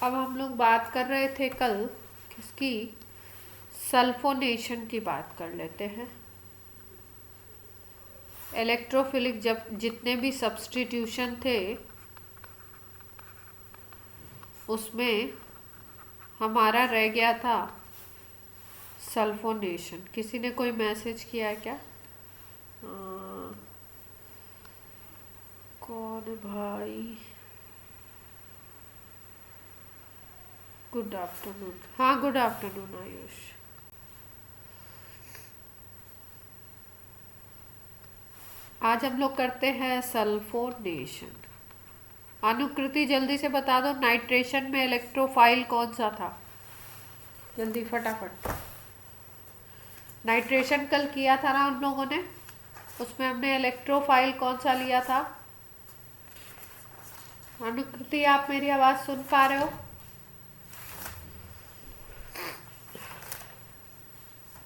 अब हम लोग बात कर रहे थे कल किसकी, सल्फोनेशन की बात कर लेते हैं। इलेक्ट्रोफिलिक जब जितने भी सब्स्टिट्यूशन थे उसमें हमारा रह गया था सल्फोनेशन। किसी ने कोई मैसेज किया है क्या? कौन भाई? Good afternoon. हाँ, गुड आफ्टरनून आयुष। आज हम लोग करते हैं सल्फोनेशन। अनुकृति जल्दी से बता दो, नाइट्रेशन में इलेक्ट्रोफाइल कौन सा था? जल्दी फटाफट। नाइट्रेशन कल किया था ना उन लोगों ने, उसमें हमने इलेक्ट्रोफाइल कौन सा लिया था? अनुकृति, आप मेरी आवाज सुन पा रहे हो?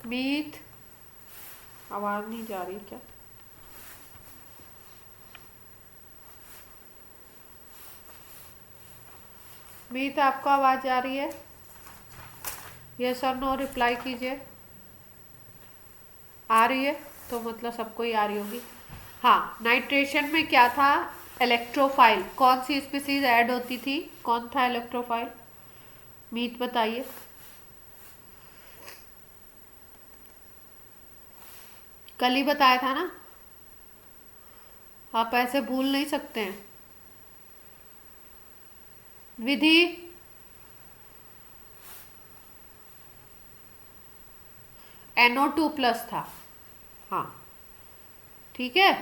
मीत, आवाज नहीं जा रही क्या? मीत, आपको आवाज आ रही है? यस और नो रिप्लाई कीजिए। आ रही है तो मतलब सबको ही आ रही होगी। हाँ, नाइट्रेशन में क्या था? इलेक्ट्रोफाइल। कौन सी स्पीसीज ऐड होती थी? कौन था इलेक्ट्रोफाइल? मीत बताइए। कल ही बताया था ना, आप ऐसे भूल नहीं सकते हैं। विधि, NO2+ था। हाँ, ठीक है।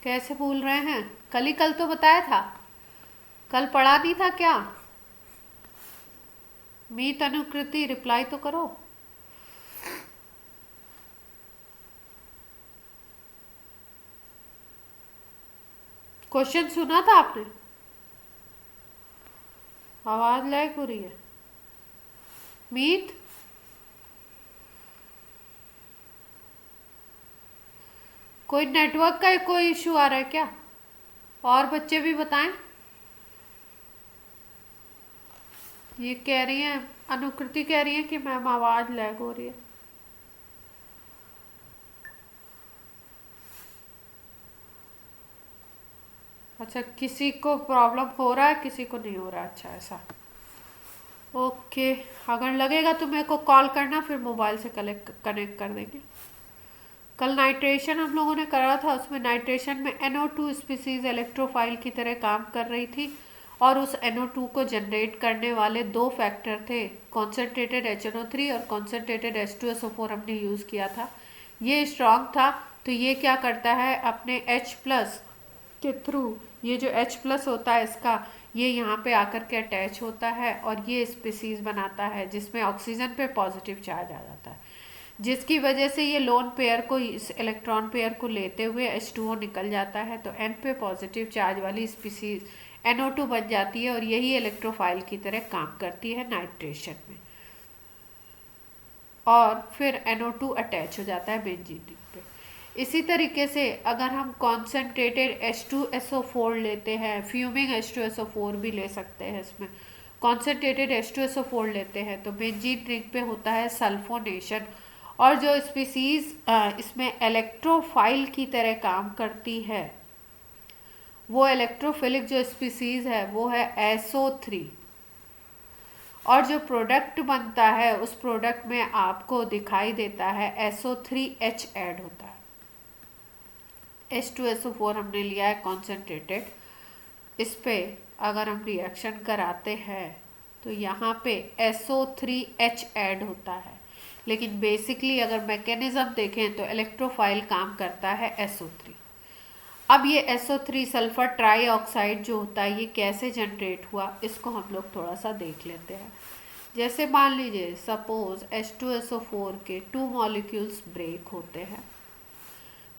कैसे भूल रहे हैं? कल तो बताया था। कल पढ़ा नहीं था क्या? मीत, अनुकृति, रिप्लाई तो करो। क्वेश्चन सुना था आपने? आवाज लैग हो रही है। मीत, कोई नेटवर्क का कोई इशू आ रहा है क्या? और बच्चे भी बताएं। ये कह रही है, अनुकृति कह रही है कि मैम आवाज लैग हो रही है। अच्छा, किसी को प्रॉब्लम हो रहा है, किसी को नहीं हो रहा। अच्छा, ऐसा। ओके, अगर लगेगा तो मेरे को कॉल करना, फिर मोबाइल से कनेक्ट कर देंगे। कल नाइट्रेशन हम लोगों ने करा था, उसमें नाइट्रेशन में NO2 स्पीसीज इलेक्ट्रोफाइल की तरह काम कर रही थी और उस NO2 को जनरेट करने वाले दो फैक्टर थे, कॉन्सेंट्रेटेड HNO3 और कॉन्सेंट्रेटेड H2SO4 हमने यूज़ किया था। ये स्ट्रॉन्ग था, तो ये क्या करता है, अपने H+ के थ्रू, ये जो H+ होता है इसका, ये यहाँ पे आकर के अटैच होता है और ये स्पीसीज बनाता है जिसमें ऑक्सीजन पे पॉजिटिव चार्ज आ जाता है, जिसकी वजह से ये लोन पेयर को, इस इलेक्ट्रॉन पेयर को लेते हुए H2O निकल जाता है, तो N पे पॉजिटिव चार्ज वाली स्पीसीज NO2 बन जाती है और यही इलेक्ट्रोफाइल की तरह काम करती है नाइट्रेशन में, और फिर NO2 अटैच हो जाता है बेंजीन रिंग पे। इसी तरीके से अगर हम कॉन्सेंट्रेटेड H2SO4 लेते हैं, फ्यूमिंग H2SO4 भी ले सकते हैं, इसमें कॉन्सेंट्रेटेड H2SO4 लेते हैं तो बेंजीन रिंग पे होता है सल्फोनेशन, और जो स्पीसीज इसमें इलेक्ट्रोफाइल की तरह काम करती है, वो इलेक्ट्रोफिलिक जो स्पीसीज है वो है SO3, और जो प्रोडक्ट बनता है उस प्रोडक्ट में आपको दिखाई देता है SO3H ऐड होता है। H2SO4 हमने लिया है कॉन्सेंट्रेटेड, इस पे अगर हम रिएक्शन कराते हैं तो यहाँ पे SO3H ऐड होता है, लेकिन बेसिकली अगर मैकेनिज्म देखें तो इलेक्ट्रोफाइल काम करता है SO3। अब ये SO3 सल्फर ट्राईऑक्साइड जो होता है, ये कैसे जनरेट हुआ, इसको हम लोग थोड़ा सा देख लेते हैं। जैसे मान लीजिए सपोज H2SO4 के 2 मॉलिक्यूल्स ब्रेक होते हैं,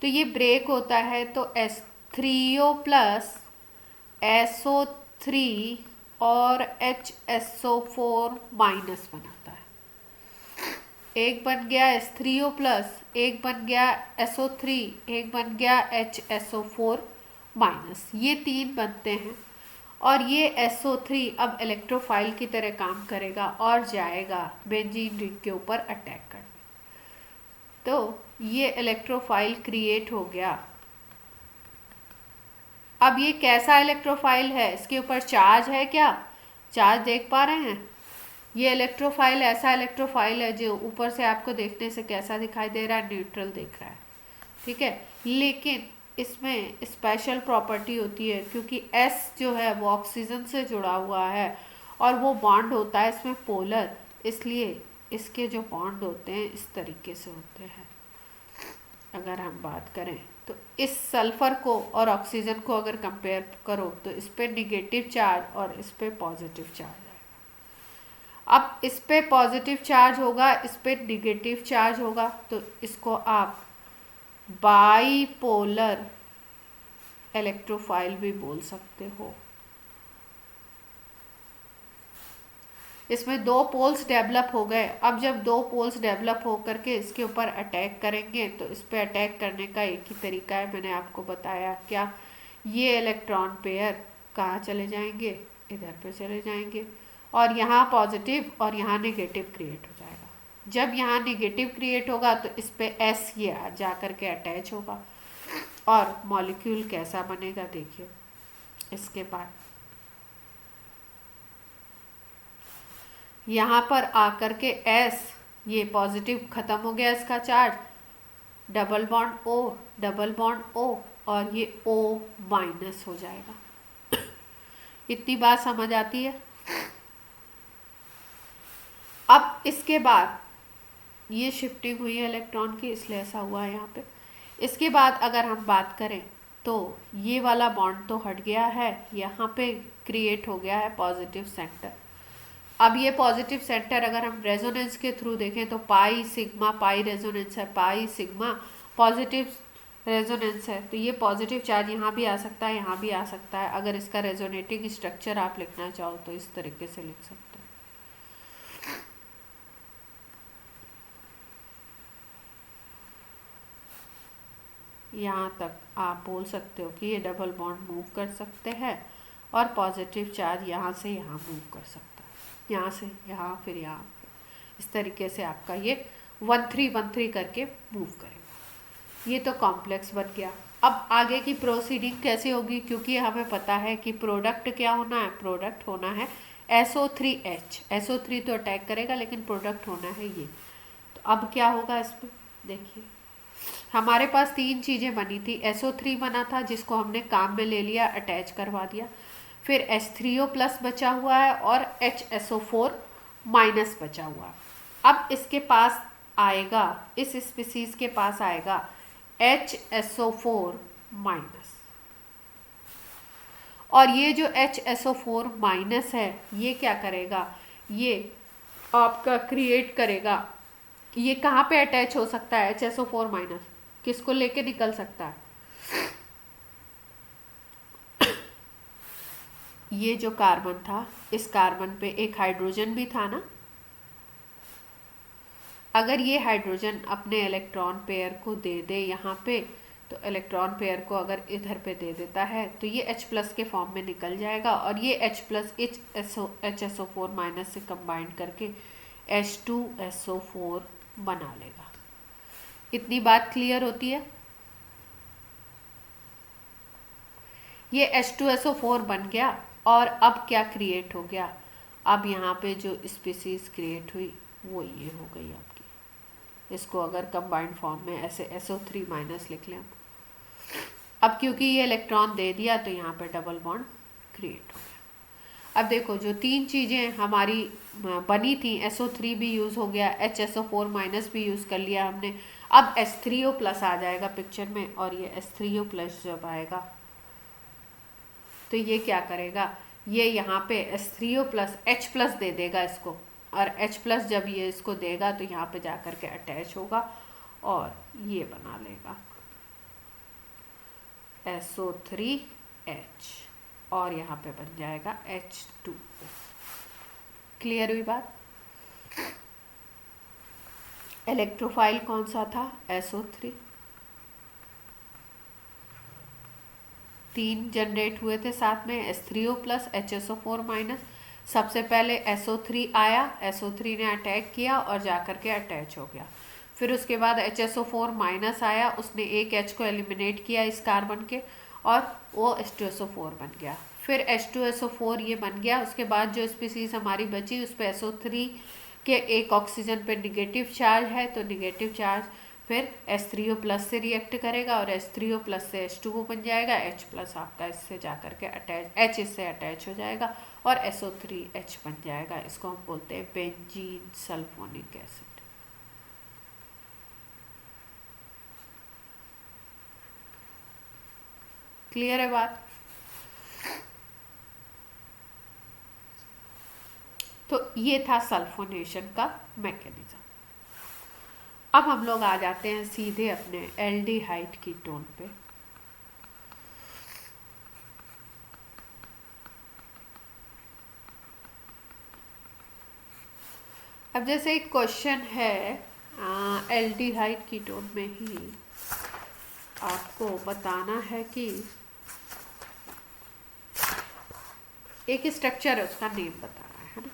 तो ये ब्रेक होता है तो H3O प्लस SO3 और HSO4 माइनस बनाता है। एक बन गया H3O प्लस, एक बन गया SO3, एक बन गया HSO4 माइनस, ये तीन बनते हैं। और ये SO3 अब इलेक्ट्रोफाइल की तरह काम करेगा और जाएगा बेंजीन रिंग के ऊपर अटैक करने। तो ये इलेक्ट्रोफाइल क्रिएट हो गया। अब ये कैसा इलेक्ट्रोफाइल है, इसके ऊपर चार्ज है क्या, चार्ज देख पा रहे हैं? ये इलेक्ट्रोफाइल ऐसा इलेक्ट्रोफाइल है जो ऊपर से आपको देखने से कैसा दिखाई दे रहा है, न्यूट्रल दिख रहा है, ठीक है। लेकिन इसमें स्पेशल प्रॉपर्टी होती है, क्योंकि S जो है वो ऑक्सीजन से जुड़ा हुआ है और वो बॉन्ड होता है इसमें पोलर, इसलिए इसके जो बॉन्ड होते हैं इस तरीके से होते हैं। अगर हम बात करें तो इस सल्फर को और ऑक्सीजन को अगर कंपेयर करो तो इस पे निगेटिव चार्ज और इस पे पॉजिटिव चार्ज है। अब इस पे पॉजिटिव चार्ज होगा, इस पे निगेटिव चार्ज होगा, तो इसको आप बाईपोलर इलेक्ट्रोफाइल भी बोल सकते हो। इसमें दो पोल्स डेवलप हो गए। अब जब दो पोल्स डेवलप हो करके इसके ऊपर अटैक करेंगे तो इस पे अटैक करने का एक ही तरीका है, मैंने आपको बताया क्या, ये इलेक्ट्रॉन पेयर कहाँ चले जाएंगे, इधर पे चले जाएंगे और यहाँ पॉजिटिव और यहाँ नेगेटिव क्रिएट हो जाएगा। जब यहाँ नेगेटिव क्रिएट होगा तो इस पे S ये जा करके अटैच होगा और मॉलिक्यूल कैसा बनेगा देखिए। इसके बाद यहाँ पर आकर के S, ये पॉजिटिव खत्म हो गया इसका charge, double bond O, double bond O और ये O माइनस हो जाएगा। इतनी बात समझ आती है? अब इसके बाद ये शिफ्टिंग हुई है इलेक्ट्रॉन की, इसलिए ऐसा हुआ है यहाँ पे। इसके बाद अगर हम बात करें तो ये वाला बॉन्ड तो हट गया है, यहाँ पे क्रिएट हो गया है पॉजिटिव सेंटर। अब ये पॉजिटिव सेंटर अगर हम रेजोनेंस के थ्रू देखें तो पाई सिग्मा पाई रेजोनेंस है, पाई सिग्मा पॉजिटिव रेजोनेंस है, तो ये पॉजिटिव चार्ज यहाँ भी आ सकता है, यहाँ भी आ सकता है। अगर इसका रेजोनेटिंग स्ट्रक्चर आप लिखना चाहो तो इस तरीके से लिख सकते हो। यहाँ तक आप बोल सकते हो कि ये डबल बॉन्ड मूव कर सकते हैं और पॉजिटिव चार्ज यहाँ से यहाँ मूव कर सकता है, यहाँ से यहाँ फिर यहाँ, इस तरीके से आपका ये 1-3-1-3 करके मूव करेगा। ये तो कॉम्प्लेक्स बन गया। अब आगे की प्रोसीडिंग कैसे होगी, क्योंकि हमें पता है कि प्रोडक्ट क्या होना है, प्रोडक्ट होना है SO3H। SO3 तो अटैक करेगा लेकिन प्रोडक्ट होना है ये। तो अब क्या होगा इसमें देखिए, हमारे पास तीन चीज़ें बनी थी। SO3 बना था जिसको हमने काम में ले लिया, अटैच करवा दिया। फिर H3O प्लस बचा हुआ है और HSO4 माइनस बचा हुआ है। अब इसके पास आएगा, इस स्पीसीज के पास आएगा HSO4 माइनस, और ये जो HSO4 माइनस है ये क्या करेगा, ये आपका क्रिएट करेगा। ये कहाँ पे अटैच हो सकता है HSO4 माइनस, किसको लेके निकल सकता है? ये जो कार्बन था, इस कार्बन पे एक हाइड्रोजन भी था ना। अगर ये हाइड्रोजन अपने इलेक्ट्रॉन पेयर को दे दे यहाँ पे, तो इलेक्ट्रॉन पेयर को अगर इधर पे दे देता है तो ये H प्लस के फॉर्म में निकल जाएगा और ये H प्लस HSO4 माइनस से कंबाइन करके H2SO4 बना लेगा। इतनी बात क्लियर होती है? ये H2SO4 बन गया और अब क्या क्रिएट हो गया, अब यहाँ पे जो स्पीसीज क्रिएट हुई वो ये हो गई आपकी। इसको अगर कंबाइंड फॉर्म में ऐसे SO3 माइनस लिख लें। अब क्योंकि ये इलेक्ट्रॉन दे दिया तो यहाँ पे डबल बॉन्ड क्रिएट हो गया। अब देखो जो तीन चीज़ें हमारी बनी थी, SO3 भी यूज़ हो गया, HSO4 माइनस भी यूज़ कर लिया हमने। अब H3O प्लस आ जाएगा पिक्चर में, और ये H3O प्लस जब आएगा तो ये क्या करेगा, ये यहाँ पे H3O प्लस H प्लस दे देगा इसको, और H प्लस जब ये इसको देगा तो यहाँ पे जा कर के अटैच होगा और ये बना लेगा SO3H, और यहाँ पे बन जाएगा H2O। क्लियर हुई बात? इलेक्ट्रोफाइल कौन सा था? SO3। तीन जनरेट हुए थे साथ में, H3O प्लस HSO4 माइनस। सबसे पहले SO3 आया, SO3 ने अटैक किया और जाकर के अटैच हो गया। फिर उसके बाद HSO4 माइनस आया, उसने एक H को एलिमिनेट किया इस कार्बन के और वो H2SO4 बन गया। फिर H2SO4 ये बन गया। उसके बाद जो स्पीसीज हमारी बची उस पर SO3 के एक ऑक्सीजन पे निगेटिव चार्ज है, तो निगेटिव चार्ज फिर H3O प्लस से रिएक्ट करेगा और H3O प्लस से H2O बन जाएगा। H प्लस आपका इससे जाकर के अटैच, H इससे अटैच हो जाएगा और SO3H बन जाएगा। इसको हम बोलते हैं बेंजीन सल्फोनिक एसिड। क्लियर है बात? तो ये था सल्फोनेशन का मैकेनिज्म। अब हम लोग आ जाते हैं सीधे अपने एल्डिहाइड कीटोन पे। अब जैसे एक क्वेश्चन है एल्डिहाइड कीटोन में ही आपको बताना है कि एक स्ट्रक्चर है, उसका नेम बताना है ना।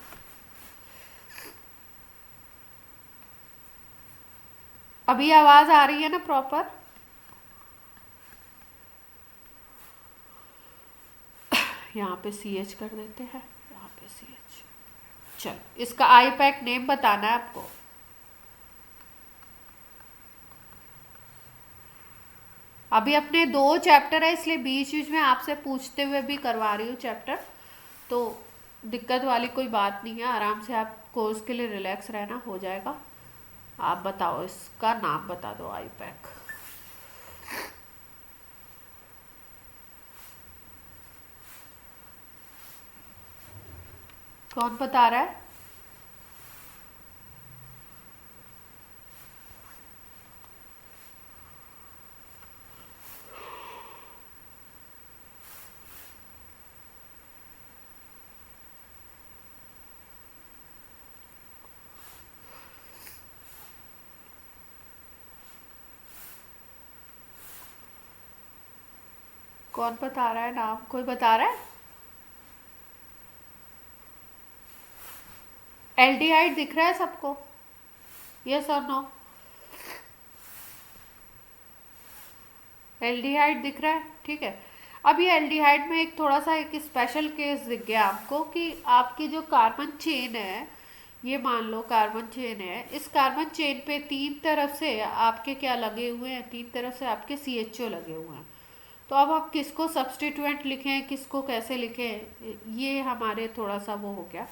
अभी आवाज आ रही है ना प्रॉपर? यहाँ पे CH कर देते हैं, यहाँ पे CH। चलो, इसका IUPAC नेम बताना है आपको। अभी अपने 2 चैप्टर है, इसलिए बीच बीच में आपसे पूछते हुए भी करवा रही हूँ चैप्टर, तो दिक्कत वाली कोई बात नहीं है। आराम से आप कोर्स के लिए रिलैक्स रहना, हो जाएगा। आप बताओ, इसका नाम बता दो IUPAC। कौन बता रहा है? कौन बता रहा है नाम? कोई बता रहा है? एल्डिहाइड दिख रहा है सबको? यस और नो? एल्डिहाइड दिख रहा है, ठीक है। अब ये एल्डिहाइड में एक थोड़ा सा एक स्पेशल केस दिख गया आपको कि आपकी जो कार्बन चेन है, ये मान लो कार्बन चेन है, इस कार्बन चेन पे 3 तरफ से आपके क्या लगे हुए हैं? 3 तरफ से आपके CHO लगे हुए हैं। तो अब आप किसको सब्स्टिट्यूएंट लिखें, किसको कैसे लिखें, ये हमारे थोड़ा सा वो हो गया।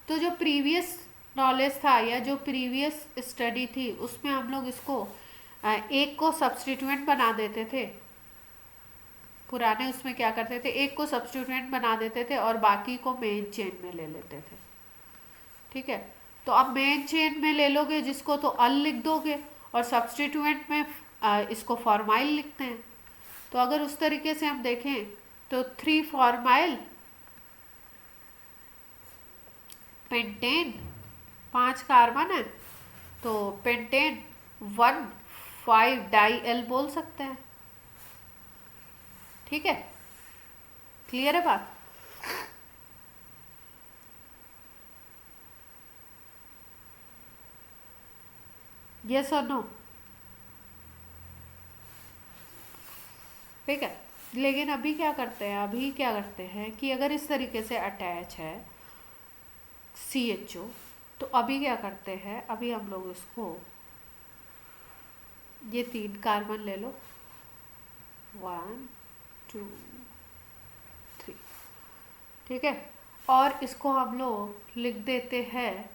तो जो प्रीवियस नॉलेज था या जो प्रीवियस स्टडी थी उसमें हम लोग इसको एक को सब्स्टिट्यूएंट बना देते थे। पुराने उसमें क्या करते थे, एक को सब्स्टिट्यूएंट बना देते थे और बाकी को मेन चेन में ले लेते थे, ठीक है। तो अब मेन चेन में ले लोगे जिसको तो अल लिख दोगे और सब्स्टिट्यूएंट में इसको फॉर्माइल लिखते हैं। तो अगर उस तरीके से हम देखें तो 3 फॉर्माइल पेंटेन, 5 कार्बन है, तो पेंटेन 1,5 डाई एल बोल सकते हैं, ठीक है। क्लियर है बात? यस और नो? ठीक है। लेकिन अभी क्या करते हैं, अभी क्या करते हैं कि अगर इस तरीके से अटैच है CHO, तो अभी क्या करते हैं, अभी हम लोग इसको ये 3 कार्बन ले लो, 1 2 3, ठीक है। और इसको हम लोग लिख देते हैं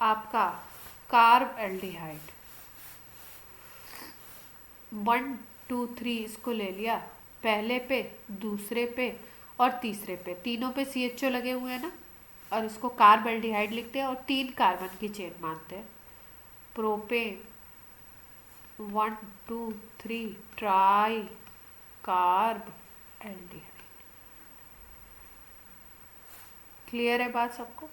आपका कार्ब एल्डिहाइड। 1 2 3 इसको ले लिया, पहले पे, दूसरे पे और तीसरे पे, तीनों पे CHO लगे हुए हैं ना, और इसको कार्ब एल्डिहाइड लिखते हैं और 3 कार्बन की चेन मानते हैं। Propane 1 2 3 try carb aldehyde. Clear है बात सबको?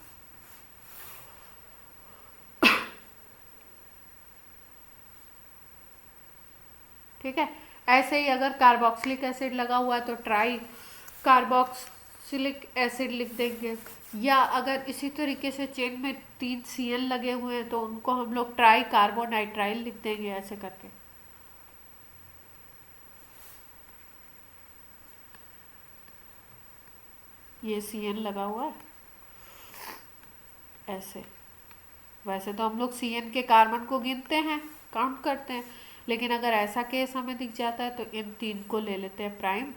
ठीक है। ऐसे ही अगर कार्बोक्सिलिक एसिड लगा हुआ है तो ट्राई कार्बोक्सिलिक एसिड लिख देंगे, या अगर इसी तरीके से चेन में 3 CN लगे हुए हैं तो उनको हम लोग ट्राई कार्बोनाइट्राइल लिख देंगे, ऐसे करके। ये CN लगा हुआ है ऐसे। वैसे तो हम लोग CN के कार्बन को गिनते हैं, काउंट करते हैं, लेकिन अगर ऐसा केस हमें दिख जाता है तो इन 3 को ले लेते हैं प्राइम,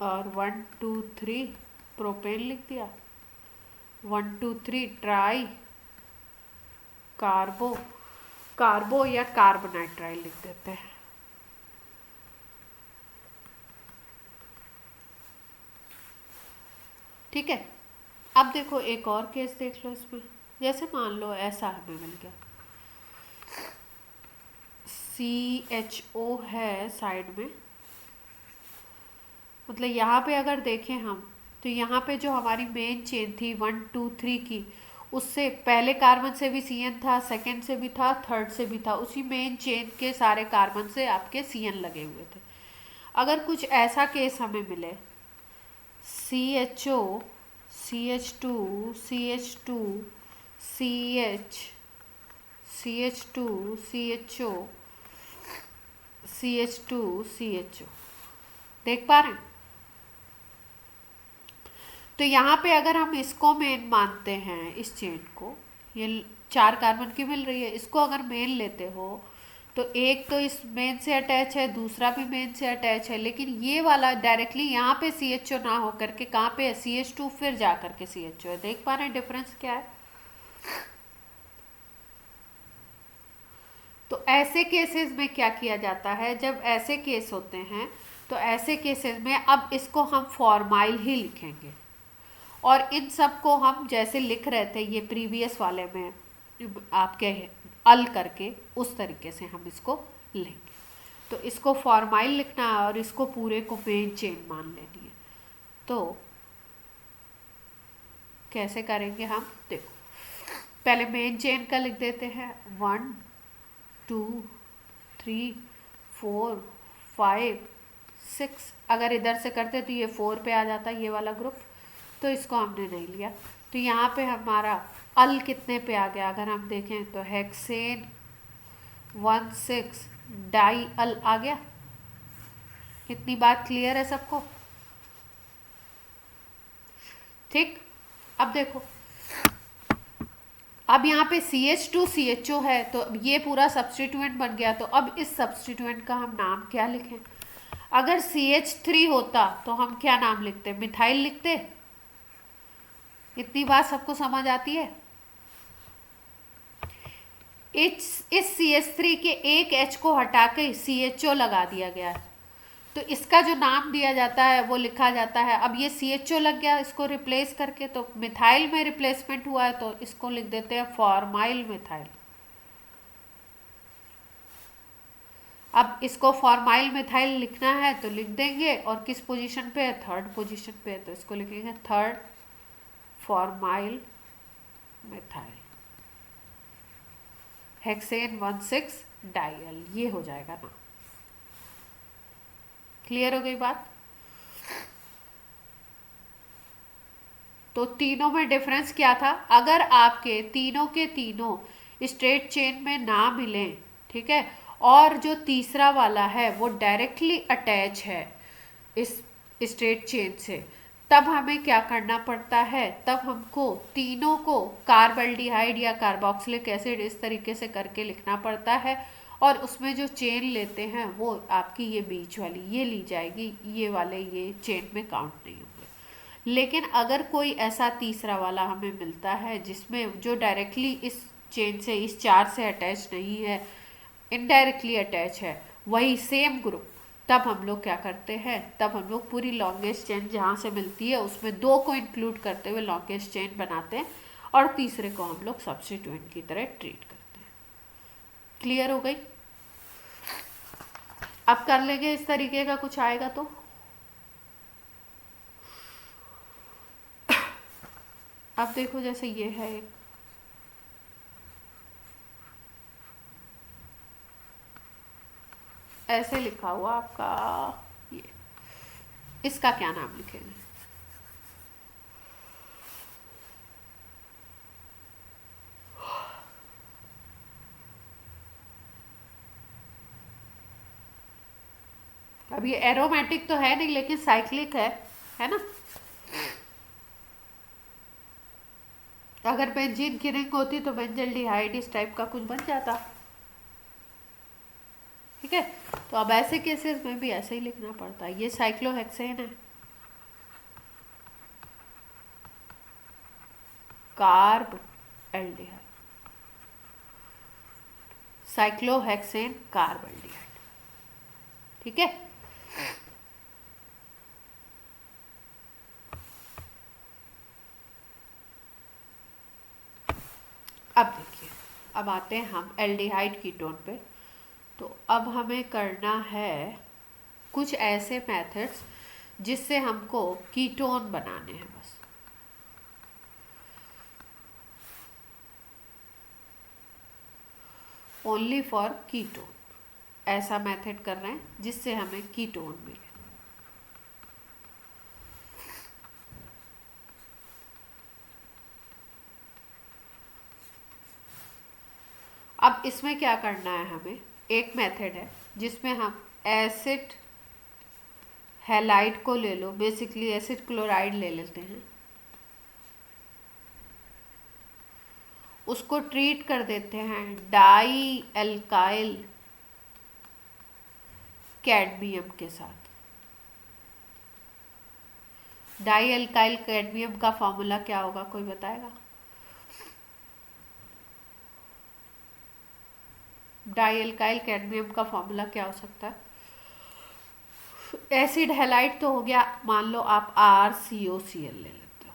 और 1 2 3 प्रोपेन लिख दिया, 1 2 3 ट्राई कार्बो या कार्बोनाइट्राइल लिख देते हैं। ठीक है। अब देखो एक और केस देख लो इसमें। जैसे मान लो ऐसा हमें मिल गया, CHO है साइड में, मतलब यहाँ पे अगर देखें हम तो यहाँ पे जो हमारी मेन चेन थी 1 2 3 की, उससे पहले कार्बन से भी CN था, सेकंड से भी था, थर्ड से भी था, उसी मेन चेन के सारे कार्बन से आपके CN लगे हुए थे। अगर कुछ ऐसा केस हमें मिले, CHO CH2 CH2 CH2 CHO CH2 CHO, देख पा रहे हैं? तो यहाँ पे अगर हम इसको मेन मानते हैं, इस चेन को, ये 4 कार्बन की मिल रही है, इसको अगर मेन लेते हो तो एक तो इस मेन से अटैच है, दूसरा भी मेन से अटैच है, लेकिन ये वाला डायरेक्टली यहाँ पे CHO ना हो करके कहाँ पे है, CH2 फिर जा करके CHO है। देख पा रहे हैं डिफरेंस क्या है? तो ऐसे केसेस में क्या किया जाता है, जब ऐसे केस होते हैं तो ऐसे केसेस में अब इसको हम फॉर्माइल ही लिखेंगे, और इन सब को हम जैसे लिख रहे थे ये प्रीवियस वाले में आपके अल करके, उस तरीके से हम इसको लेंगे। तो इसको फॉर्माइल लिखना है और इसको पूरे को मेन चेन मान लेनी है। तो कैसे करेंगे हम, देखो पहले मेन चेन का लिख देते हैं, 1 2 3 4 5 6। अगर इधर से करते तो ये 4 पे आ जाता ये वाला ग्रुप, तो इसको हमने नहीं लिया। तो यहाँ पे हमारा अल कितने पे आ गया, अगर हम देखें तो हेक्सेन 1,6 डाई अल आ गया। इतनी बात क्लियर है सबको? ठीक। अब देखो, अब यहाँ पे CH2 CHO है तो ये पूरा सब्स्टिट्यूएंट बन गया। तो अब इस सब्स्टिट्यूएंट का हम नाम क्या लिखें? अगर CH3 होता तो हम क्या नाम लिखते, मिथाइल लिखते। इतनी बात सबको समझ आती है? इस CH3 के एक H को हटा के CHO लगा दिया गया है, तो इसका जो नाम दिया जाता है वो लिखा जाता है। अब ये CHO लग गया, इसको रिप्लेस करके, तो मिथाइल में रिप्लेसमेंट हुआ है तो इसको लिख देते हैं फॉर्माइल मिथाइल। अब इसको फॉर्माइल मिथाइल लिखना है तो लिख देंगे, और किस पोजीशन पे है, थर्ड पोजीशन पे है, तो इसको लिखेंगे third formyl methyl hexane 1,6 dial, ये हो जाएगा ना। क्लियर हो गई बात? तो तीनों में डिफरेंस क्या था? अगर आपके तीनों के तीनों स्ट्रेट चेन में ना मिले, ठीक है, और जो तीसरा वाला है वो डायरेक्टली अटैच है इस स्ट्रेट चेन से, तब हमें क्या करना पड़ता है, तब हमको तीनों को कार्बल्डिहाइड या कार्बोक्सिलिक एसिड इस तरीके से करके लिखना पड़ता है, और उसमें जो चेन लेते हैं वो आपकी ये बीच वाली ये ली जाएगी, ये वाले ये चेन में काउंट नहीं होंगे। लेकिन अगर कोई ऐसा तीसरा वाला हमें मिलता है जिसमें जो डायरेक्टली इस चेन से, इस 4 से अटैच नहीं है, इनडायरेक्टली अटैच है, वही सेम ग्रुप, तब हम लोग क्या करते हैं, तब हम लोग पूरी लॉन्गेस्ट चेन जहाँ से मिलती है उसमें 2 को इंक्लूड करते हुए लॉन्गेस्ट चेन बनाते हैं, और तीसरे को हम लोग सब्स्टिट्यूएंट की तरह ट्रीट करते हैं। क्लियर हो गई? अब कर लेंगे इस तरीके का कुछ आएगा तो। अब देखो जैसे ये है एक, ऐसे लिखा हुआ आपका ये, इसका क्या नाम लिखेंगे? अब ये एरोमेटिक तो है नहीं लेकिन साइक्लिक है ना। अगर बेंजीन की रिंग होती तो बेंजल्डिहाइड इस टाइप का कुछ बन जाता। ठीक है, तो अब ऐसे केसेस में भी ऐसे ही लिखना पड़ता है। ये साइक्लोहेक्सेन है, carb aldehyde, cyclohexane carb aldehyde. ठीक है, अब देखिए, अब आते हैं हम एल्डिहाइड कीटोन पे। तो अब हमें करना है कुछ ऐसे मेथड्स जिससे हमको कीटोन बनाने हैं बस। ओनली फॉर कीटोन, ऐसा मेथड कर रहे हैं जिससे हमें कीटोन मिले। अब इसमें क्या करना है हमें, एक मेथड है जिसमें हम एसिड हैलाइड को ले लो, बेसिकली एसिड क्लोराइड ले लेते हैं, उसको ट्रीट कर देते हैं डाई एल्काइल कैडमियम के साथ। डाई एल्काइल कैडमियम का फॉर्मूला क्या होगा, कोई बताएगा? डाई एल्काइल कैडमियम का फॉर्मूला क्या हो सकता है? एसिड हैलाइड तो हो गया, मान लो आप RCOCl ले लेते हो।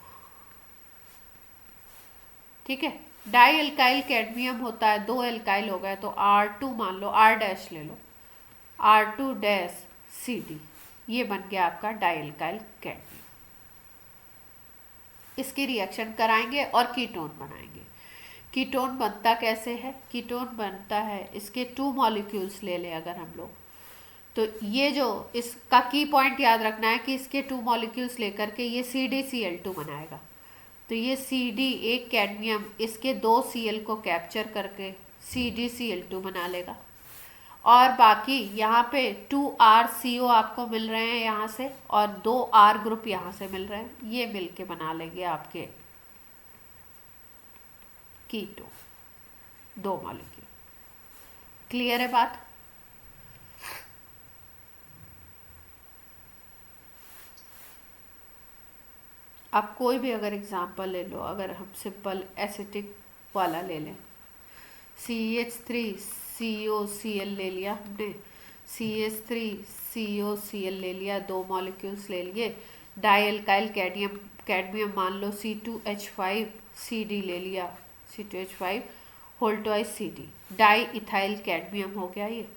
ठीक है, डाई एल्काइल कैडमियम होता है, दो एल्काइल हो गए तो R2 मान लो, R डैश ले लो, R2-CD, ये बन गया आपका डाई एल्काइल कैडमियम। इसकी रिएक्शन कराएंगे और कीटोन बनाएंगे। कीटोन बनता कैसे है? कीटोन बनता है, इसके 2 मॉलिक्यूल्स ले लें अगर हम लोग, तो ये जो इसका की पॉइंट याद रखना है कि इसके 2 मॉलिक्यूल्स लेकर के ये CdCl2 बनाएगा। तो ये CD, एक कैडमियम इसके 2 Cl को कैप्चर करके CdCl2 बना लेगा, और बाकी यहाँ पे 2RCO आपको मिल रहे हैं यहाँ से, और 2R ग्रुप यहाँ से मिल रहे हैं, ये मिलके बना लेंगे आपके कीटो, 2 मॉलिक्यूल। क्लियर है बात? आप कोई भी अगर एग्जांपल ले लो, अगर हम सिंपल एसिटिक वाला ले लें, CH3COCl ले लिया हमने, CH3COCl ले लिया, 2 मॉलिक्यूल्स ले लिए। डाई एल्काइल कैडमियम मान लो C2H5CD ले लिया, C2H5 whole twice CD, diethyl cadmium हो गया ये,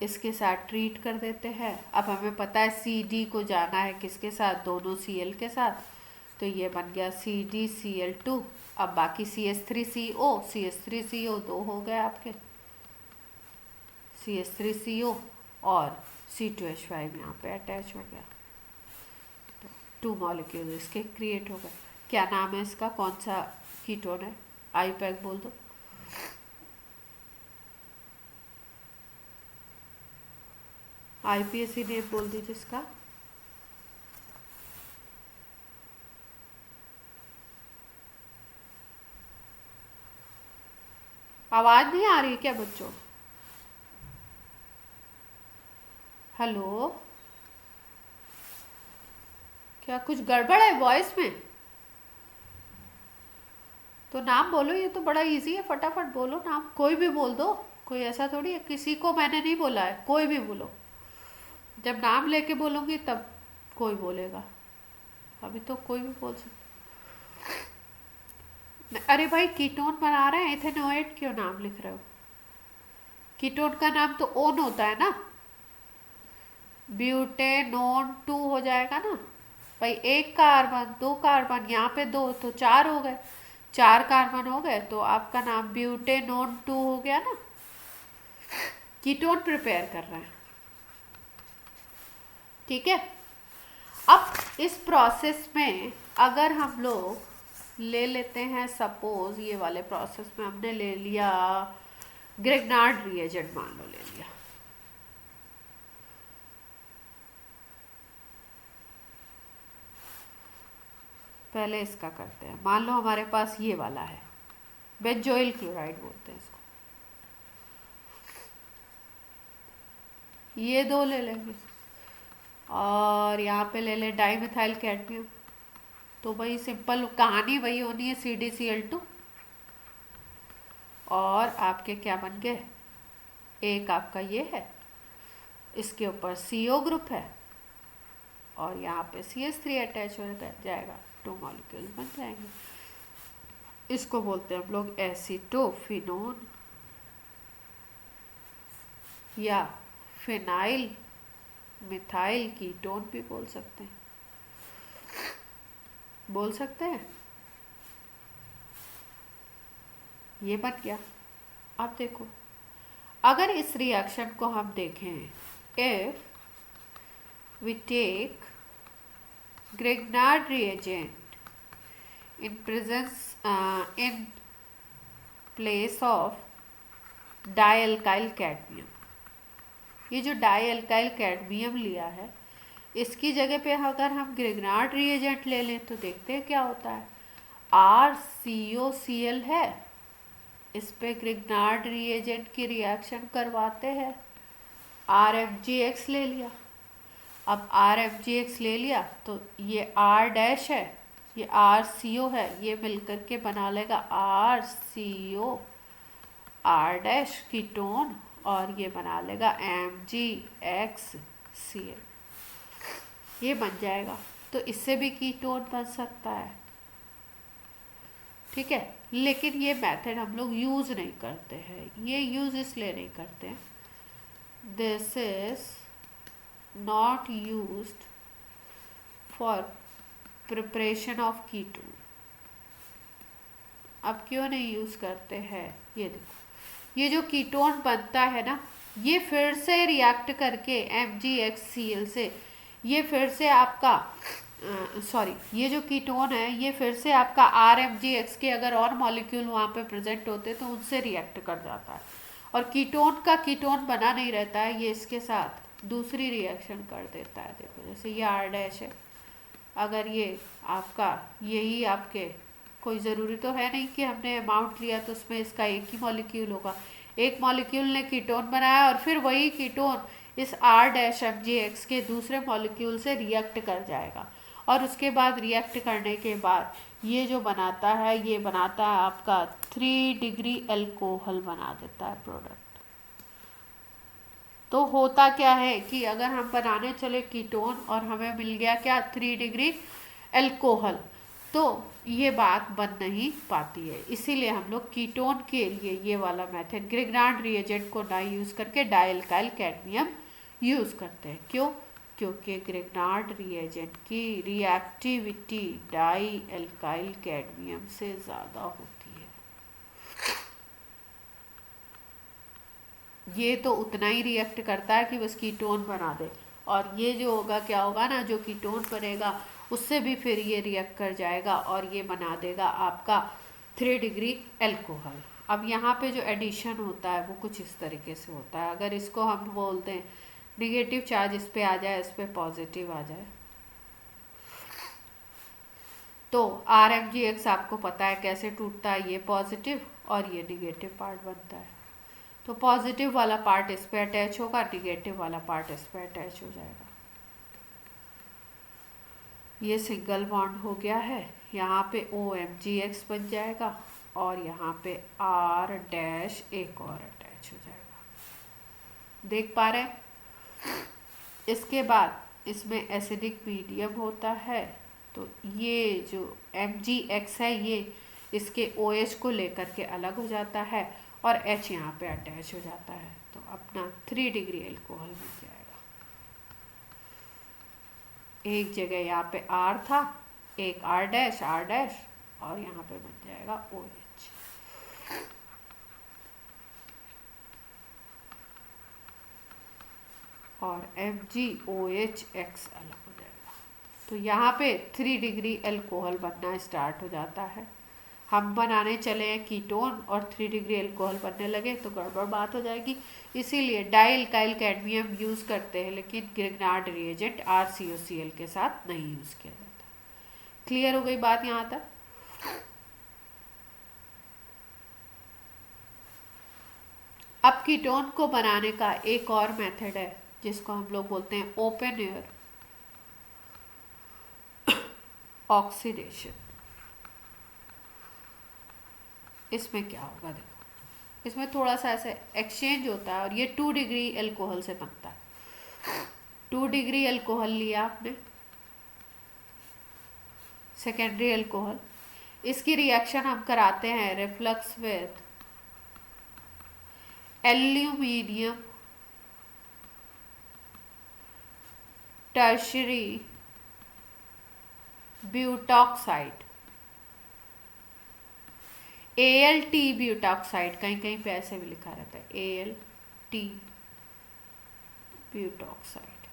इसके साथ ट्रीट कर देते हैं। अब हमें पता है CD को जाना है किसके साथ, दोनों Cl के साथ, तो ये बन गया CdCl2। अब बाकी CH3CO 2 हो गए आपके, CH3CO और C2H5 यहाँ पे अटैच हो गया, तो 2 मॉलिक्यूल इसके क्रिएट हो गए। क्या नाम है इसका, कौन सा कीटोन है? IUPAC बोल दो। IPAC नेम बोल दीजिए इसका। आवाज नहीं आ रही क्या बच्चों? हेलो, क्या कुछ गड़बड़ है वॉइस में? तो नाम बोलो, ये तो बड़ा इजी है, फटाफट बोलो नाम, कोई भी बोल दो, कोई ऐसा थोड़ी है, किसी को मैंने नहीं बोला है, कोई भी बोलो। जब नाम लेके बोलूँगी तब कोई बोलेगा, अभी तो कोई भी बोल सकता। अरे भाई, कीटोन बना रहे हैं, इथेनोएट क्यों नाम लिख रहे हो? कीटोन का नाम तो ओन होता है ना, ब्यूटेनोन 2 हो जाएगा ना भाई, 1 कार्बन 2 कार्बन, यहाँ पे 2 तो 4 हो गए, 4 कार्बन हो गए, तो आपका नाम ब्यूटेनोन 2 हो गया ना। कीटोन प्रिपेयर कर रहे हैं। ठीक है, अब इस प्रोसेस में अगर हम लोग ले लेते हैं, सपोज ये वाले प्रोसेस में हमने ले लिया ग्रिग्नार्ड रिएजेंट, मान लो ले लिया, पहले इसका करते हैं। मान लो हमारे पास ये वाला है, बेंजोइल क्लोराइड बोलते हैं इसको, ये दो ले लेंगे, और यहाँ पे ले लें डाईमिथाइल कैडमियम। तो वही सिंपल कहानी वही होनी है, CdCl2, और आपके क्या बन गए, एक आपका ये है, इसके ऊपर CO ग्रुप है, और यहाँ पे CH3 अटैच हो जाएगा, 2 मॉलिक्यूल्स बन जाएंगे। इसको बोलते हैं हम लोग एसीटोफिनोन या फिनाइल मिथाइल कीटोन भी बोल सकते हैं, बोल सकते हैं। ये बन गया। अब देखो, अगर इस रिएक्शन को हम देखें, if we take Grignard reagent in presence in place of dialkyl cadmium, ये जो डाईअल्काइल कैडमियम लिया है, इसकी जगह पे अगर हम ग्रिग्नार्ड रिएजेंट ले लें तो देखते हैं क्या होता है। RCOCl है, इस पे ग्रिग्नार्ड रिएजेंट की रिएक्शन करवाते हैं, RMgX ले लिया। अब RMgX ले लिया तो ये R डैश है, ये RCO है, ये मिलकर के बना लेगा RCO R डैश कीटोन, और ये बना लेगा MgXCl, ये बन जाएगा। तो इससे भी कीटोन बन सकता है। ठीक है, लेकिन ये मेथड हम लोग यूज़ नहीं करते हैं। ये यूज़ इसलिए नहीं करते हैं, this is not used for preparation of ketone. अब क्यों नहीं यूज़ करते हैं, ये देखो, ये जो कीटोन बनता है ना, ये फिर से रिएक्ट करके MgXCl से, ये फिर से आपका ये जो कीटोन है, ये फिर से आपका RMgX के अगर और मॉलिक्यूल वहाँ पे प्रेजेंट होते तो उनसे रिएक्ट कर जाता है, और कीटोन का कीटोन बना नहीं रहता है, ये इसके साथ दूसरी रिएक्शन कर देता है। देखो जैसे ये R डैश है, अगर ये आपका यही आपके, कोई ज़रूरी तो है नहीं कि हमने अमाउंट लिया तो उसमें इसका एक ही मॉलिक्यूल होगा, एक मॉलिक्यूल ने कीटोन बनाया और फिर वही कीटोन इस R डैश MgX के दूसरे मॉलिक्यूल से रिएक्ट कर जाएगा, और उसके बाद रिएक्ट करने के बाद ये जो बनाता है, ये बनाता है आपका 3 डिग्री अल्कोहल बना देता है प्रोडक्ट। तो होता क्या है कि अगर हम बनाने चले कीटोन और हमें मिल गया क्या, 3 डिग्री अल्कोहल, तो ये बात बन नहीं पाती है। इसीलिए हम लोग कीटोन के लिए ये वाला मेथड ग्रिग्नार्ड रिएजेंट को ना यूज़ करके डाईअल्काइल कैडमियम यूज़ करते हैं। क्यों? क्योंकि ग्रिग्नार्ड रिएजेंट की रिएक्टिविटी डाईअल्काइल कैडमियम से ज़्यादा होती है। ये तो उतना ही रिएक्ट करता है कि बस कीटोन बना दे, और ये जो होगा क्या होगा ना, जो कीटोन बनेगा उससे भी फिर ये रिएक्ट कर जाएगा और ये बना देगा आपका 3 डिग्री अल्कोहल। अब यहाँ पे जो एडिशन होता है वो कुछ इस तरीके से होता है। अगर इसको हम बोलते हैं निगेटिव चार्ज इस पे आ जाए, इस पे पॉजिटिव आ जाए, तो RMgX आपको पता है कैसे टूटता है, ये पॉजिटिव और ये निगेटिव पार्ट बनता है। तो पॉजिटिव वाला पार्ट इस पे अटैच होगा, निगेटिव वाला पार्ट इस पे अटैच हो जाएगा। ये सिंगल बॉन्ड हो गया है, यहाँ पे OMgX बन जाएगा और यहाँ पे R डैश एक और अटैच हो जाएगा। देख पा रहे हैं? इसके बाद इसमें एसिडिक मीडियम होता है, तो ये जो MgX है ये इसके OH को लेकर के अलग हो जाता है और H यहाँ पे अटैच हो जाता है, तो अपना 3 डिग्री अल्कोहल बन जाएगा। एक जगह यहाँ पे R था, एक R डैश और यहाँ पे बन जाएगा OH। और MgOH अलग हो जाएगा। तो यहाँ पे 3 डिग्री अल्कोहल बनना स्टार्ट हो जाता है। हम बनाने चले हैं कीटोन और 3 डिग्री अल्कोहल बनने लगे तो गड़बड़ बात हो जाएगी। इसीलिए डाई इल्काइल कैडमियम यूज़ करते हैं, लेकिन ग्रिग्नार्ड रिएजेंट RCOCl के साथ नहीं यूज़ किया जाता। क्लियर हो गई बात यहाँ तक? अब कीटोन को बनाने का एक और मेथड है जिसको हम लोग बोलते हैं ओपन एयर ऑक्सीडेशन। इसमें क्या होगा देखो, इसमें थोड़ा सा ऐसे एक्सचेंज होता है और ये 2 डिग्री अल्कोहल से बनता है। 2 डिग्री अल्कोहल लिया आपने, सेकेंडरी अल्कोहल, इसकी रिएक्शन हम कराते हैं reflux with aluminium tertiary butoxide, ALT butoxide, कहीं कहीं पे ऐसे भी लिखा रहता है ALT ब्यूटॉक्साइड,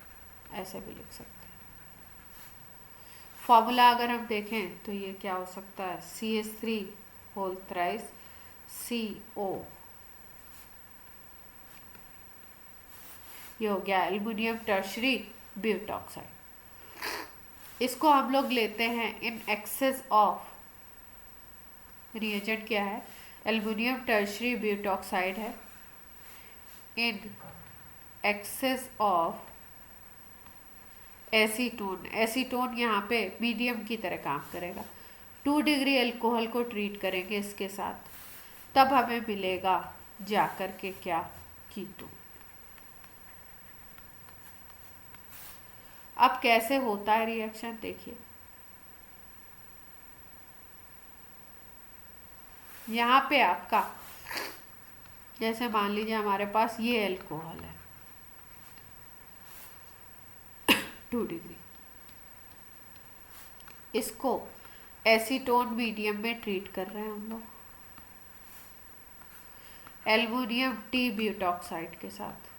ऐसे भी लिख सकते हैं। फॉर्मूला अगर हम देखें तो ये क्या हो सकता है, CH3 होल थ्राइस CO, ये हो गया एल्युमिनियम टर्शरी ब्यूटॉक्साइड। इसको हम लोग लेते हैं इन एक्सेस ऑफ, रिएजेंट क्या है, एल्युमिनियम टर्शरी ब्यूटॉक्साइड है, in excess of acetone. Acetone यहाँ पे मीडियम की तरह काम करेगा। 2 डिग्री अल्कोहल को ट्रीट करेंगे इसके साथ, तब हमें मिलेगा जाकर के क्या, कीटोन। अब कैसे होता है रिएक्शन देखिए, यहाँ पे आपका जैसे मान लीजिए हमारे पास ये अल्कोहल है 2 डिग्री, इसको एसीटोन मीडियम में ट्रीट कर रहे हैं हम लोग एल्युमिनियम टी ब्यूटॉक्साइड के साथ।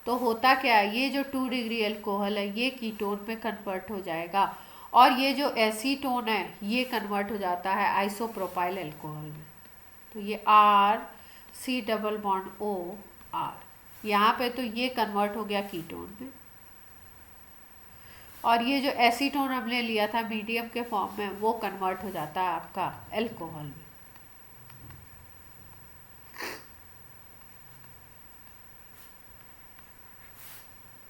तो होता क्या है, ये जो 2 डिग्री अल्कोहल है ये कीटोन में कन्वर्ट हो जाएगा और ये जो एसीटोन है ये कन्वर्ट हो जाता है आइसोप्रोपाइल अल्कोहल में। तो ये R C double bond OR, यहाँ पे तो ये कन्वर्ट हो गया कीटोन में, और ये जो एसीटोन हमने लिया था मीडियम के फॉर्म में वो कन्वर्ट हो जाता है आपका अल्कोहल में।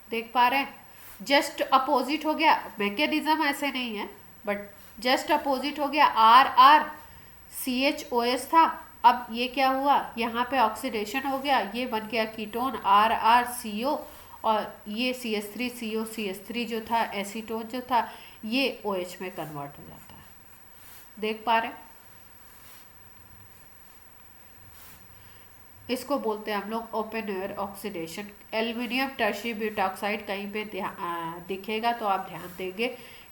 देख पा रहे हैं, जस्ट अपोजिट हो गया, मैकेनिज्म ऐसे नहीं है बट जस्ट अपोजिट हो गया। RR CHOS था, अब ये क्या हुआ, यहाँ पे ऑक्सीडेशन हो गया, ये बन गया कीटोन RR CO, और ये CH3 CO CH3 जो था एसीटोन जो था ये OH में कन्वर्ट हो जाता है। देख पा रहे हैं, इसको बोलते हैं हम लोग open air oxidation. Aluminium tertiary butoxide कहीं पे दिखेगा तो आप ध्यान देंगे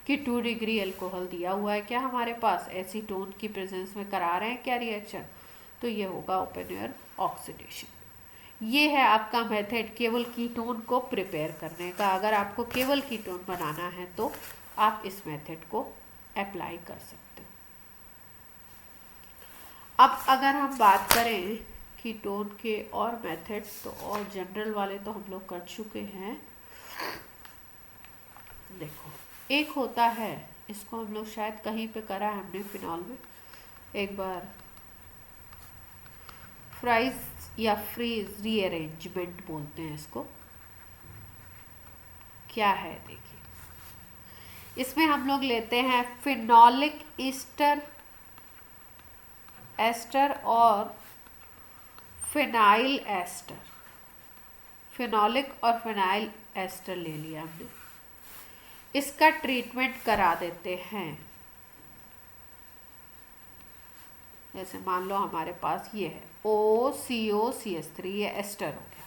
कि 2 डिग्री अल्कोहल दिया हुआ है, क्या हमारे पास एसीटोन की प्रेजेंस में करा रहे हैं क्या रिएक्शन, तो ये होगा ओपन एयर ऑक्सीडेशन। ये है आपका मेथड केवल कीटोन को प्रिपेयर करने का। अगर आपको केवल कीटोन बनाना है तो आप इस मेथड को अप्लाई कर सकते हो। अब अगर हम बात करें कीटोन के और मेथड, तो और जनरल वाले तो हम लोग कर चुके हैं। देखो एक होता है, इसको हम लोग शायद कहीं पे करा है हमने फिनॉल में एक बार, फ्राइज या फ्रीज रीअरेंजमेंट बोलते हैं इसको। क्या है देखिए, इसमें हम लोग लेते हैं फिनॉलिक एस्टर और फिनाइल एस्टर, फिनॉलिक और फिनाइल एस्टर ले लिया हमने, इसका ट्रीटमेंट करा देते हैं। जैसे मान लो हमारे पास ये है OCOCH3, ये एस्टर हो गया,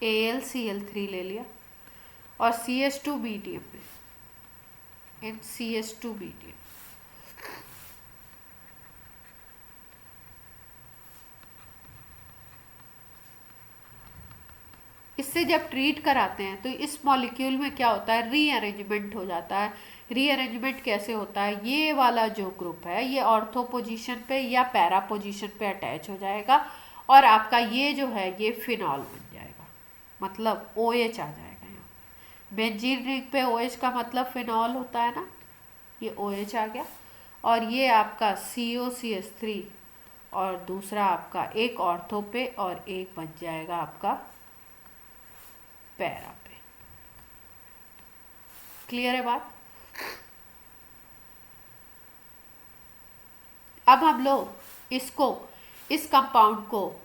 AlCl3 ले लिया और CH2 मीडियम में, इन CH2 मीडियम इससे जब ट्रीट कराते हैं तो इस मॉलिक्यूल में क्या होता है, रीअरेंजमेंट हो जाता है। रीअरेंजमेंट कैसे होता है, ये वाला जो ग्रुप है ये ऑर्थो पोजीशन पे या पैरा पोजीशन पे अटैच हो जाएगा और आपका ये जो है ये फिनॉल बन जाएगा, मतलब OH आ जाएगा यहाँ। बेंजीन रिंग पे OH का मतलब फिनॉल होता है ना, ये OH आ गया। और ये आपका COCH3 और दूसरा आपका एक ऑर्थो पे और एक बन जाएगा आपका पैरा पे। क्लियर है बात? अब हम लोग इसको, इस कंपाउंड को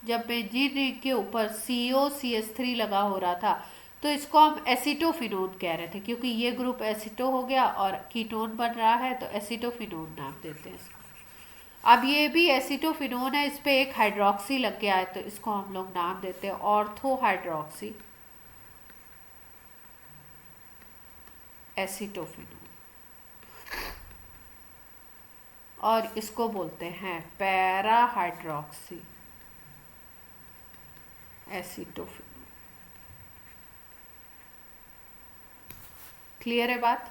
जब बेंजीन रिंग के ऊपर COCH3 लगा हो रहा था तो इसको हम एसिटोफिनोन कह रहे थे, क्योंकि ये ग्रुप एसिटो हो गया और कीटोन बन रहा है तो एसिटोफिनोन नाम देते हैं इसको। अब ये भी एसिटोफिनोन है, इस पे एक हाइड्रोक्सी लग गया है तो इसको हम लोग नाम देते हैं ऑर्थो हाइड्रोक्सी एसिटोफिनोन, और इसको बोलते हैं पैरा हाइड्रोक्सी एसिटोफिनोन। क्लियर है बात?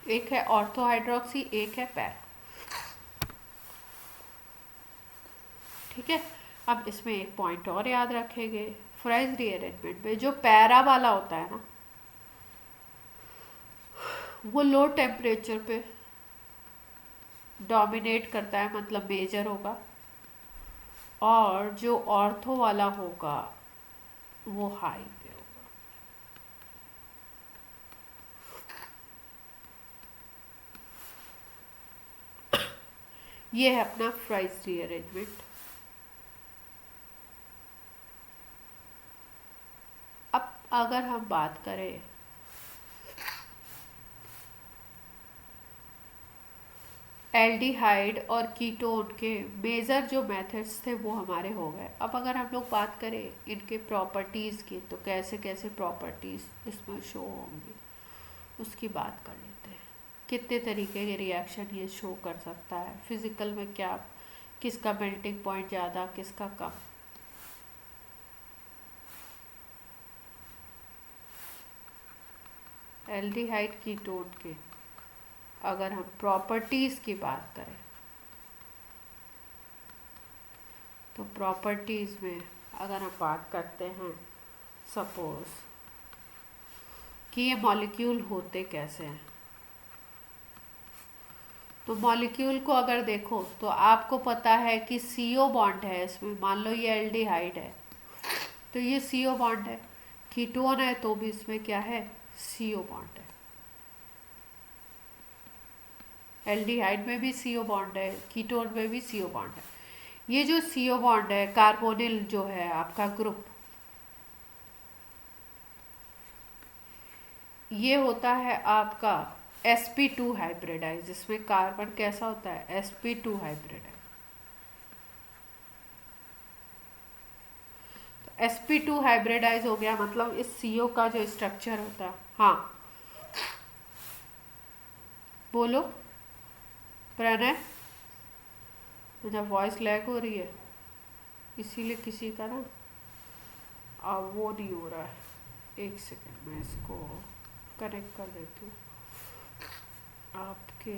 एक है ऑर्थो हाइड्रोक्सी, एक है पैरा। ठीक है, अब इसमें एक पॉइंट और याद रखेंगे, फ्राइज रीअरेंजमेंट में जो पैरा वाला होता है ना वो लो टेम्परेचर पे डोमिनेट करता है, मतलब मेजर होगा, और जो ऑर्थो वाला होगा वो हाई पे होगा। ये है अपना फ्राइज रीअरेंजमेंट। अब अगर हम बात करें एल्डिहाइड और कीटोन के मेजर जो मेथड्स थे वो हमारे हो गए। अब अगर हम लोग बात करें इनके प्रॉपर्टीज़ की तो कैसे कैसे प्रॉपर्टीज़ इसमें शो होंगी उसकी बात कर लेते हैं। कितने तरीके के रिएक्शन ये शो कर सकता है फिज़िकल में, क्या किसका मेल्टिंग पॉइंट ज़्यादा किसका कम। एल्डिहाइड कीटोन के अगर हम प्रॉपर्टीज़ की बात करें तो प्रॉपर्टीज़ में अगर हम बात करते हैं सपोज कि ये मॉलिक्यूल होते कैसे हैं, तो मॉलिक्यूल को अगर देखो तो आपको पता है कि CO बॉन्ड है इसमें, मान लो ये एल्डिहाइड है तो ये CO बॉन्ड है, कीटोन है तो भी इसमें क्या है CO बॉन्ड है। एल्डिहाइड में भी CO बॉन्ड है, कीटोन में भी CO बॉन्ड है। ये जो CO बॉन्ड है कार्बोनिल जो है आपका ग्रुप, ये होता है आपका sp2 हाइब्रिडाइज। इसमें कार्बन कैसा होता है sp2 हाइब्रिडाइज। तो sp2 हाइब्रिडाइज हो गया, मतलब इस CO का जो स्ट्रक्चर होता है। हाँ बोलो प्रणय, मुझे वॉइस लैग हो रही है इसीलिए किसी का ना अब वो नहीं हो रहा है। एक सेकंड मैं इसको कनेक्ट कर देती हूँ आपके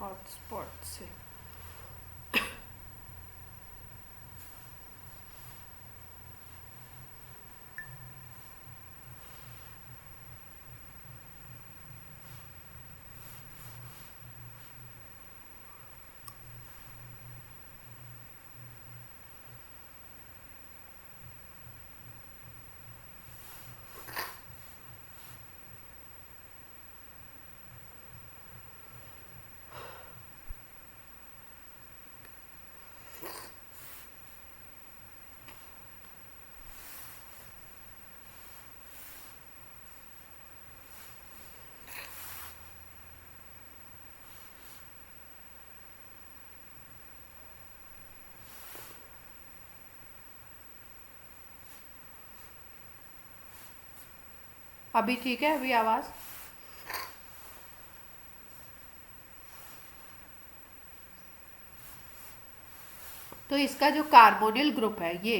हॉटस्पॉट से। अभी ठीक है, अभी आवाज़? तो इसका जो कार्बोनिल ग्रुप है ये,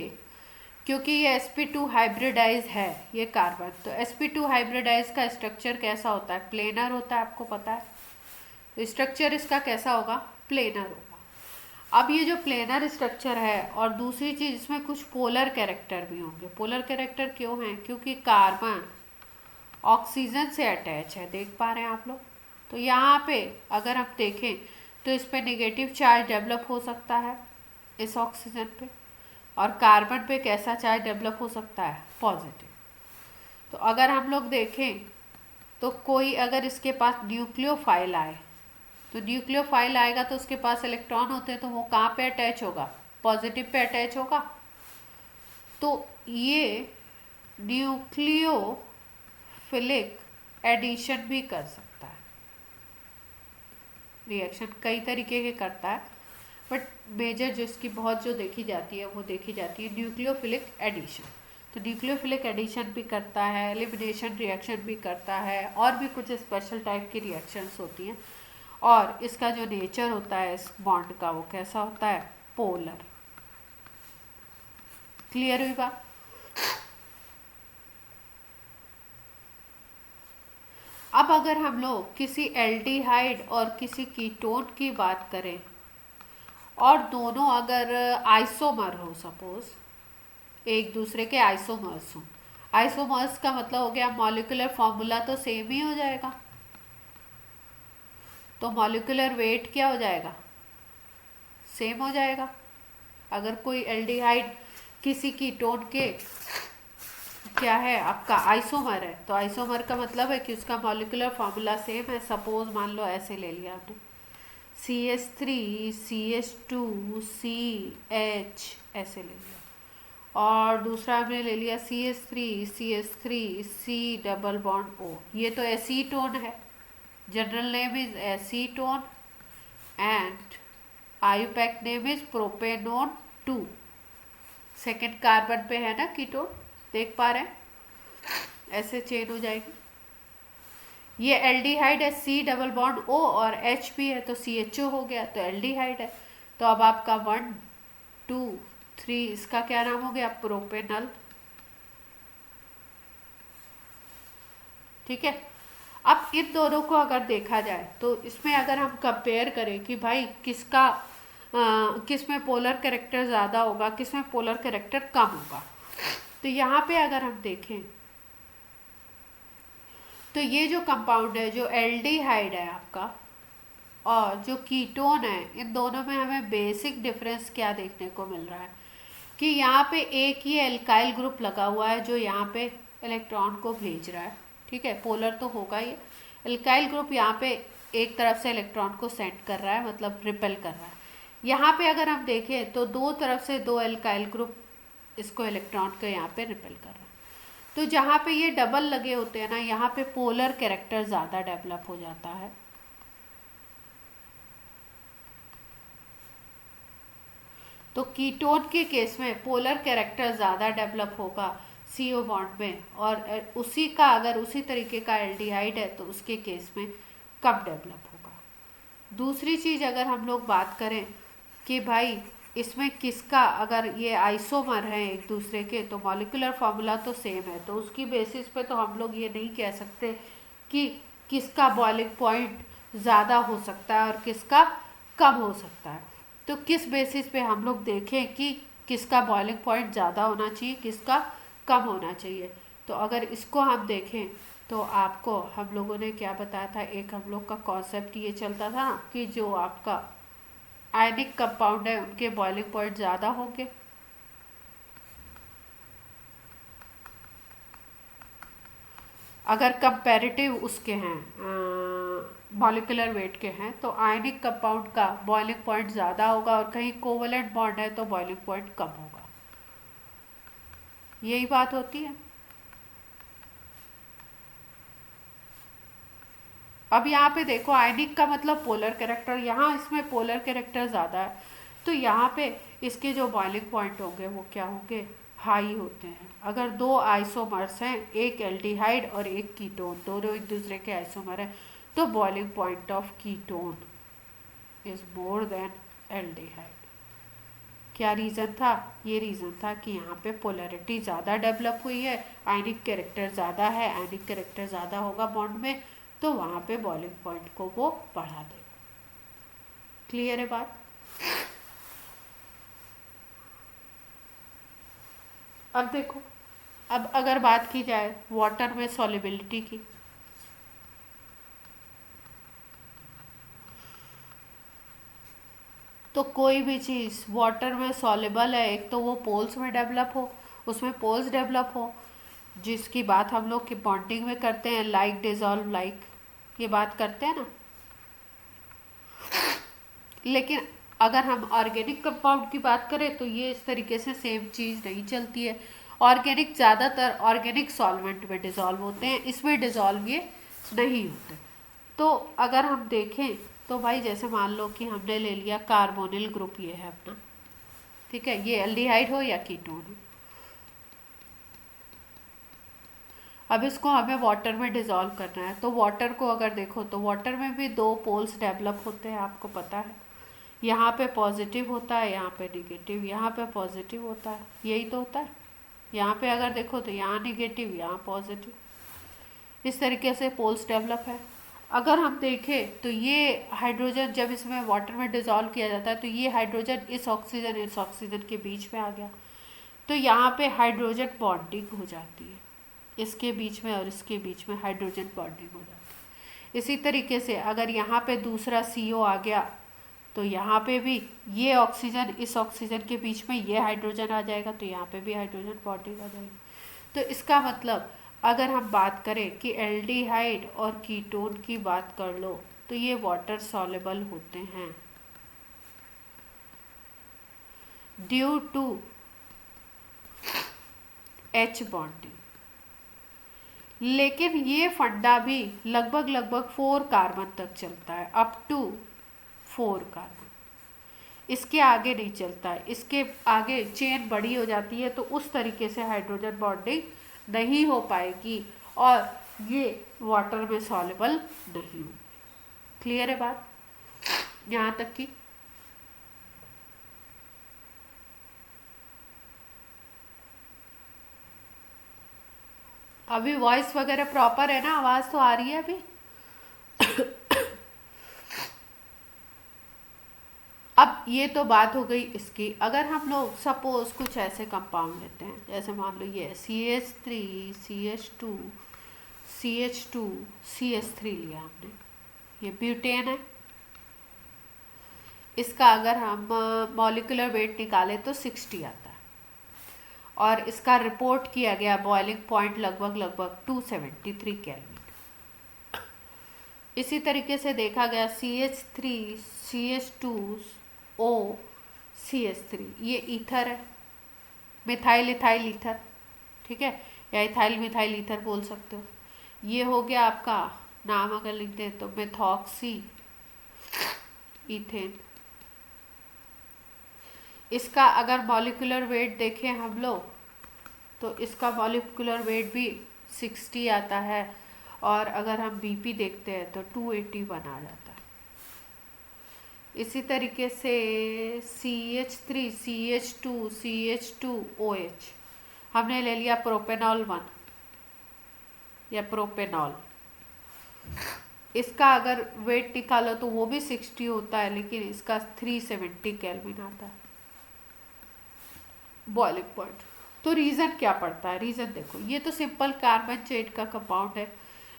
क्योंकि ये sp2 हाइब्रिडाइज है ये कार्बन, तो sp2 हाइब्रिडाइज का स्ट्रक्चर कैसा होता है, प्लेनर होता है, आपको पता है। तो स्ट्रक्चर इसका कैसा होगा, प्लेनर होगा। अब ये जो प्लेनर स्ट्रक्चर है, और दूसरी चीज इसमें कुछ पोलर कैरेक्टर भी होंगे। पोलर कैरेक्टर क्यों हैं, क्योंकि कार्बन ऑक्सीजन से अटैच है, देख पा रहे हैं आप लोग। तो यहाँ पे अगर हम देखें तो इस पे नेगेटिव चार्ज डेवलप हो सकता है इस ऑक्सीजन पे, और कार्बन पे कैसा चार्ज डेवलप हो सकता है, पॉजिटिव। तो अगर हम लोग देखें तो कोई अगर इसके पास न्यूक्लियोफाइल आए, तो न्यूक्लियोफाइल आएगा तो उसके पास इलेक्ट्रॉन होते हैं, तो वो कहाँ पे अटैच होगा, पॉजिटिव पे अटैच होगा। तो ये न्यूक्लियोफिलिक एडिशन भी कर सकता है। रिएक्शन कई तरीके के करता है, बट मेजर जो इसकी बहुत जो देखी जाती है वो देखी जाती है न्यूक्लियोफिलिक एडिशन। तो न्यूक्लियोफिलिक एडिशन भी करता है, एलिमिनेशन रिएक्शन भी करता है, और भी कुछ स्पेशल टाइप की रिएक्शंस होती हैं। और इसका जो नेचर होता है इस बॉन्ड का, वो कैसा होता है, पोलर। क्लियर हुई बात। अब अगर हम लोग किसी एल्डिहाइड और किसी कीटोन की बात करें, और दोनों अगर आइसोमर हो, सपोज एक दूसरे के आइसोमर्स हों, आइसोमर्स का मतलब हो गया मॉलिक्यूलर फॉर्मूला तो सेम ही हो जाएगा, तो मॉलिक्यूलर वेट क्या हो जाएगा, सेम हो जाएगा। अगर कोई एल्डिहाइड किसी कीटोन के क्या है आपका आइसोमर है, तो आइसोमर का मतलब है कि उसका मॉलिक्यूलर फॉर्मूला सेम है। सपोज मान लो ऐसे ले लिया आपने CH3 CH2 CH ऐसे ले लिया, और दूसरा हमने ले लिया CH3 CH3 C double bond O, ये तो एसीटोन है, general name is acetone and IUPAC name is propanone 2। Second carbon पे है ना कीटोन, देख पा रहे हैं, ऐसे चेन हो जाएगी। ये एल्डिहाइड है, C डबल बॉन्ड O और H भी है, तो CHO हो गया, तो एल्डिहाइड है। तो अब आपका 1 2 3 इसका क्या नाम हो गया, प्रोपेनल। ठीक है। अब इन दोनों को अगर देखा जाए तो इसमें अगर हम कंपेयर करें कि भाई किसका किस में पोलर कैरेक्टर ज़्यादा होगा, किस में पोलर कैरेक्टर कम होगा, तो यहाँ पे अगर हम देखें तो ये जो कंपाउंड है, जो एल्डिहाइड है आपका और जो कीटोन है, इन दोनों में हमें बेसिक डिफरेंस क्या देखने को मिल रहा है कि यहाँ पे एक ही एल्काइल ग्रुप लगा हुआ है जो यहाँ पे इलेक्ट्रॉन को भेज रहा है। ठीक है, पोलर तो होगा ही, एल्काइल ग्रुप यहाँ पे एक तरफ से इलेक्ट्रॉन को सेंड कर रहा है, मतलब रिपेल कर रहा है। यहाँ पे अगर हम देखें तो दो तरफ से दो एल्काइल ग्रुप इसको इलेक्ट्रॉन को यहाँ पे रिपेल कर रहा है। तो जहाँ पे ये डबल लगे होते हैं ना, यहाँ पे पोलर कैरेक्टर ज़्यादा डेवलप हो जाता है। तो कीटोन के केस में पोलर कैरेक्टर ज़्यादा डेवलप होगा CO बॉन्ड में, और उसी का अगर उसी तरीके का एल्डिहाइड है तो उसके केस में कम डेवलप होगा। दूसरी चीज़ अगर हम लोग बात करें कि भाई इसमें किसका, अगर ये आइसोमर हैं एक दूसरे के, तो मॉलिक्यूलर फार्मूला तो सेम है, तो उसकी बेसिस पे तो हम लोग ये नहीं कह सकते कि किसका बॉइलिंग पॉइंट ज़्यादा हो सकता है और किसका कम हो सकता है। तो किस बेसिस पे हम लोग देखें कि किसका बॉइलिंग पॉइंट ज़्यादा होना चाहिए, किसका कम होना चाहिए। तो अगर इसको हम देखें तो आपको हम लोगों ने क्या बताया था, एक हम लोग का कॉन्सेप्ट ये चलता था ना कि जो आपका आयनिक कंपाउंड है उनके बॉइलिंग पॉइंट ज़्यादा होंगे, अगर कंपैरेटिव उसके हैं मॉलिक्यूलर वेट के हैं, तो आयनिक कंपाउंड का बॉइलिंग पॉइंट ज़्यादा होगा, और कहीं कोवलेंट बॉन्ड है तो बॉइलिंग पॉइंट कम होगा। यही बात होती है। अब यहाँ पे देखो, आयनिक का मतलब पोलर कैरेक्टर, यहाँ इसमें पोलर कैरेक्टर ज़्यादा है, तो यहाँ पे इसके जो बॉइलिंग पॉइंट होंगे वो क्या होंगे, हाई होते हैं। अगर दो आइसोमर्स हैं, एक एल्डिहाइड और एक कीटोन, दोनों एक दूसरे के आइसोमर हैं, तो boiling point of ketone is more than aldehyde. क्या रीज़न था? ये रीज़न था कि यहाँ पे पोलैरिटी ज़्यादा डेवलप हुई है, आयनिक कैरेक्टर ज़्यादा है, आयनिक कैरेक्टर ज़्यादा होगा बॉन्ड में, तो वहाँ पे बॉइलिंग पॉइंट को वो बढ़ा देगा। क्लियर है बात? अब देखो, अब अगर बात की जाए वाटर में सॉल्युबिलिटी की, तो कोई भी चीज़ वाटर में सॉल्युबल है, एक तो वो पोल्स में डेवलप हो, उसमें पोल्स डेवलप हो, जिसकी बात हम लोग की बॉन्डिंग में करते हैं, लाइक डिजॉल्व लाइक, ये बात करते हैं ना। लेकिन अगर हम ऑर्गेनिक कंपाउंड की बात करें तो ये इस तरीके से सेम चीज़ नहीं चलती है। ऑर्गेनिक ज़्यादातर ऑर्गेनिक सॉल्वेंट में डिज़ोल्व होते हैं, इसमें डिज़ोल्व ये नहीं होते। तो अगर हम देखें तो भाई जैसे मान लो कि हमने ले लिया कार्बोनिल ग्रुप, ये है अपना, ठीक है, ये एल्डिहाइड हो या कीटोन हो। अब इसको हमें वाटर में डिज़ोल्व करना है, तो वाटर को अगर देखो तो वाटर में भी दो पोल्स डेवलप होते हैं, आपको पता है। यहाँ पे पॉजिटिव होता है, यहाँ पे निगेटिव, यहाँ पे पॉजिटिव होता है, यही तो होता है। यहाँ पे अगर देखो तो यहाँ निगेटिव, यहाँ पॉजिटिव, इस तरीके से पोल्स डेवलप है। अगर हम देखें तो ये हाइड्रोजन जब इसमें वाटर में डिज़ोल्व किया जाता है तो ये हाइड्रोजन इस ऑक्सीजन के बीच में आ गया, तो यहाँ पे हाइड्रोजन बॉन्डिंग हो जाती है, इसके बीच में और इसके बीच में हाइड्रोजन बॉन्डिंग हो जाती है। इसी तरीके से अगर यहाँ पे दूसरा CO आ गया तो यहाँ पे भी ये ऑक्सीजन इस ऑक्सीजन के बीच में ये हाइड्रोजन आ जाएगा, तो यहाँ पे भी हाइड्रोजन बॉन्डिंग आ जाएगी। तो इसका मतलब अगर हम बात करें कि एल्डिहाइड और कीटोन की बात कर लो तो ये वाटर सॉल्युबल होते हैं ड्यू टू H बॉन्डिंग। लेकिन ये फंडा भी लगभग 4 कार्बन तक चलता है, अप टू 4 कार्बन, इसके आगे नहीं चलता है। इसके आगे चेन बड़ी हो जाती है तो उस तरीके से हाइड्रोजन बॉन्डिंग नहीं हो पाएगी और ये वाटर में सॉल्युबल नहीं हो। क्लियर है बात यहाँ तक की? अभी वॉइस वगैरह प्रॉपर है ना, आवाज़ तो आ रही है अभी? अब ये तो बात हो गई इसकी। अगर हम लोग सपोज कुछ ऐसे कंपाउंड लेते हैं, जैसे मान लो ये CH3 CH2 CH2 CH3 लिया हमने, ये ब्यूटेन है। इसका अगर हम मॉलिक्यूलर वेट निकालें तो 60 आता है और इसका रिपोर्ट किया गया बॉइलिंग पॉइंट लगभग 273 केल्विन। इसी तरीके से देखा गया CH3 CH2O CH3, ये ईथर है, मिथाइल इथाइल ईथर, ठीक है, या इथाइल मिथाइल ईथर बोल सकते हो। ये हो गया आपका नाम, अगर लिख दें तो मेथॉक्सी इथेन। इसका अगर मॉलिक्यूलर वेट देखें हम लोग तो इसका मॉलिक्यूलर वेट भी 60 आता है और अगर हम BP देखते हैं तो 281 आ जाता है। इसी तरीके से CH3 CH2 CH2OH हमने ले लिया प्रोपेनॉल 1 या प्रोपेनॉल। इसका अगर वेट निकालो तो वो भी 60 होता है, लेकिन इसका 370 केल्विन आता है बॉइलिंग पॉइंट। तो रीज़न क्या पड़ता है? रीज़न देखो, ये तो सिंपल कार्बन चेन का कंपाउंड है,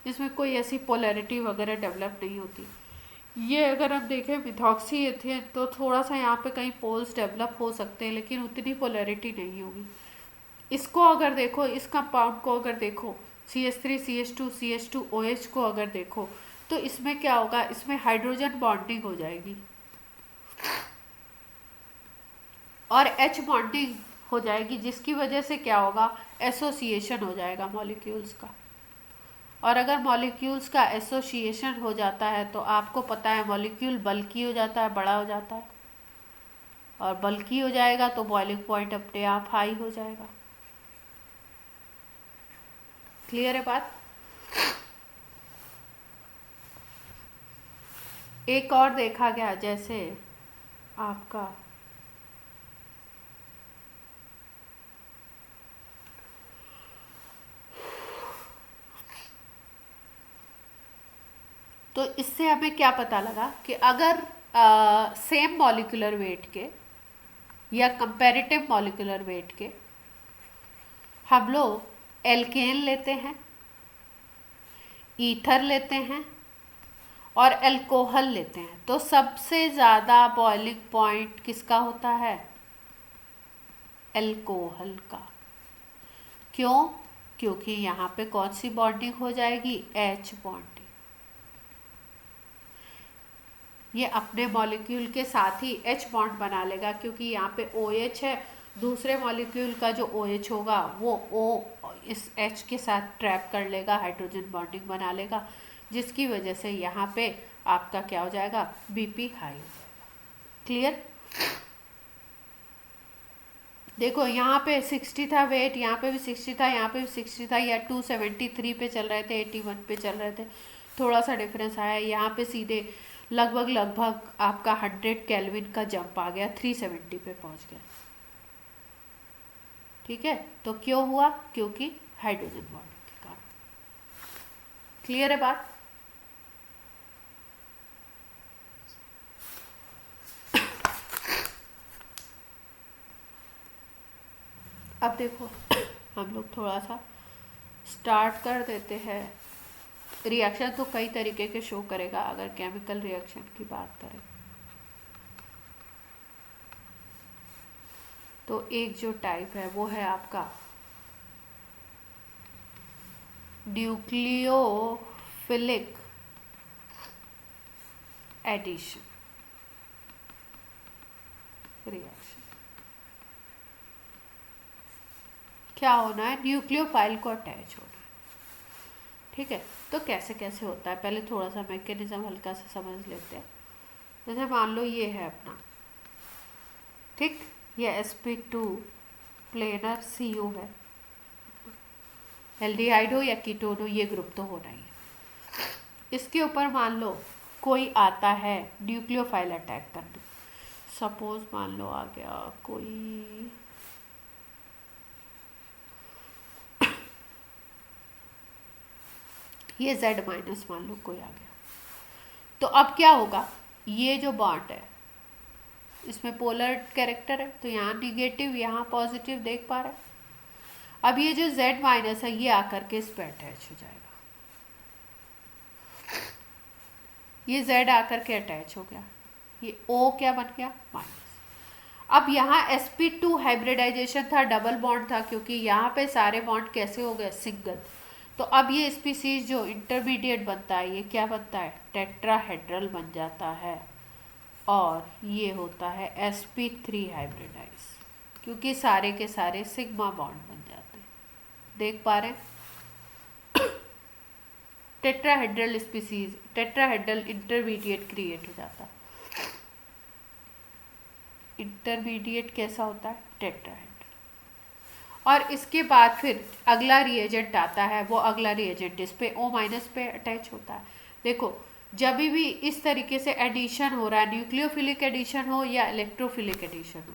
इसमें कोई ऐसी पोलैरिटी वगैरह डेवलप नहीं होती। ये अगर हम देखें मिथॉक्सी एथेन तो थोड़ा सा यहाँ पे कहीं पोल्स डेवलप हो सकते हैं, लेकिन उतनी पोलैरिटी नहीं होगी। इसको अगर देखो, इस कंपाउंड को अगर देखो CH3 CH2 CH2OH को अगर देखो तो इसमें क्या होगा, इसमें हाइड्रोजन बॉन्डिंग हो जाएगी और H बॉन्डिंग हो जाएगी, जिसकी वजह से क्या होगा, एसोसिएशन हो जाएगा मॉलिक्यूल्स का। और अगर मॉलिक्यूल्स का एसोसिएशन हो जाता है तो आपको पता है मॉलिक्यूल बल्की हो जाता है, बड़ा हो जाता है, और बल्की हो जाएगा तो बॉइलिंग पॉइंट अपने आप हाई हो जाएगा। क्लियर है बात? एक और देखा गया, जैसे आपका तो इससे हमें क्या पता लगा कि अगर सेम मॉलिक्यूलर वेट के या कंपैरेटिव मॉलिक्यूलर वेट के हम लोग एल्केन लेते हैं, ईथर लेते हैं और अल्कोहल लेते हैं, तो सबसे ज़्यादा बॉइलिंग पॉइंट किसका होता है? अल्कोहल का। क्यों? क्योंकि यहाँ पे कौन सी बॉन्डिंग हो जाएगी? H bonding. ये अपने मॉलिक्यूल के साथ ही H बॉन्ड बना लेगा, क्योंकि यहाँ पे OH है, दूसरे मॉलिक्यूल का जो OH होगा वो O इस H के साथ ट्रैप कर लेगा, हाइड्रोजन बॉन्डिंग बना लेगा, जिसकी वजह से यहाँ पे आपका क्या हो जाएगा? BP हाई हो जाएगा। क्लियर? देखो यहाँ पे 60 था वेट, यहाँ पे भी 60 था, यहाँ पे भी 60 था, या 273 पे चल रहे थे, 81 पे चल रहे थे, थोड़ा सा डिफरेंस आया। यहाँ पे सीधे लगभग आपका 100 केल्विन का जंप आ गया, 370 पे पहुँच गया। ठीक है, तो क्यों हुआ? क्योंकि हाइड्रोजन बॉन्डिंग के कारण। क्लियर है बात? अब देखो हम लोग थोड़ा सा स्टार्ट कर देते हैं। रिएक्शन तो कई तरीके के शो करेगा अगर केमिकल रिएक्शन की बात करें तो। एक जो टाइप है वो है आपका न्यूक्लियोफिलिक एडिशन रिएक्शन। क्या होना है? न्यूक्लियोफाइल को अटैच होना है। ठीक है, तो कैसे कैसे होता है, पहले थोड़ा सा मैकेनिज्म हल्का सा समझ लेते हैं। जैसे मान लो ये है अपना, ठीक, ये sp2 प्लेनर Cu है, एल्डिहाइड हो या कीटोन हो, ये ग्रुप तो होना ही है। इसके ऊपर मान लो कोई आता है न्यूक्लियोफाइल अटैक करने। सपोज मान लो आ गया कोई ये Z माइनस मान लो कोई आ गया, तो अब क्या होगा? ये जो बॉन्ड है इसमें पोलर कैरेक्टर है, तो यहाँ निगेटिव यहाँ पॉजिटिव, देख पा रहे हैं? अब ये जो Z माइनस है ये आकर के इस पे अटैच हो जाएगा, ये Z आकर के अटैच हो गया, ये O क्या बन गया? माइनस। अब यहाँ sp2 हाइब्रिडाइजेशन था, डबल बॉन्ड था, क्योंकि यहाँ पे सारे बॉन्ड कैसे हो गए? सिंगल। तो अब ये स्पीसीज जो इंटरमीडिएट बनता है ये क्या बनता है? टेट्राहेड्रल बन जाता है, और ये होता है sp3 हाइब्रिडाइज, क्योंकि सारे के सारे सिग्मा बॉन्ड बन जाते हैं। देख पा रहे हैं? Tetrahedral species, tetrahedral intermediate create हो जाता है। इंटरमीडिएट कैसा होता है? टेट्राहेड्रल। और इसके बाद फिर अगला रिएजेंट आता है, वो अगला रिएजेंट इस पे O माइनस पे अटैच होता है। देखो जब भी इस तरीके से एडिशन हो रहा है, न्यूक्लियोफिलिक एडिशन हो या इलेक्ट्रोफिलिक एडिशन हो,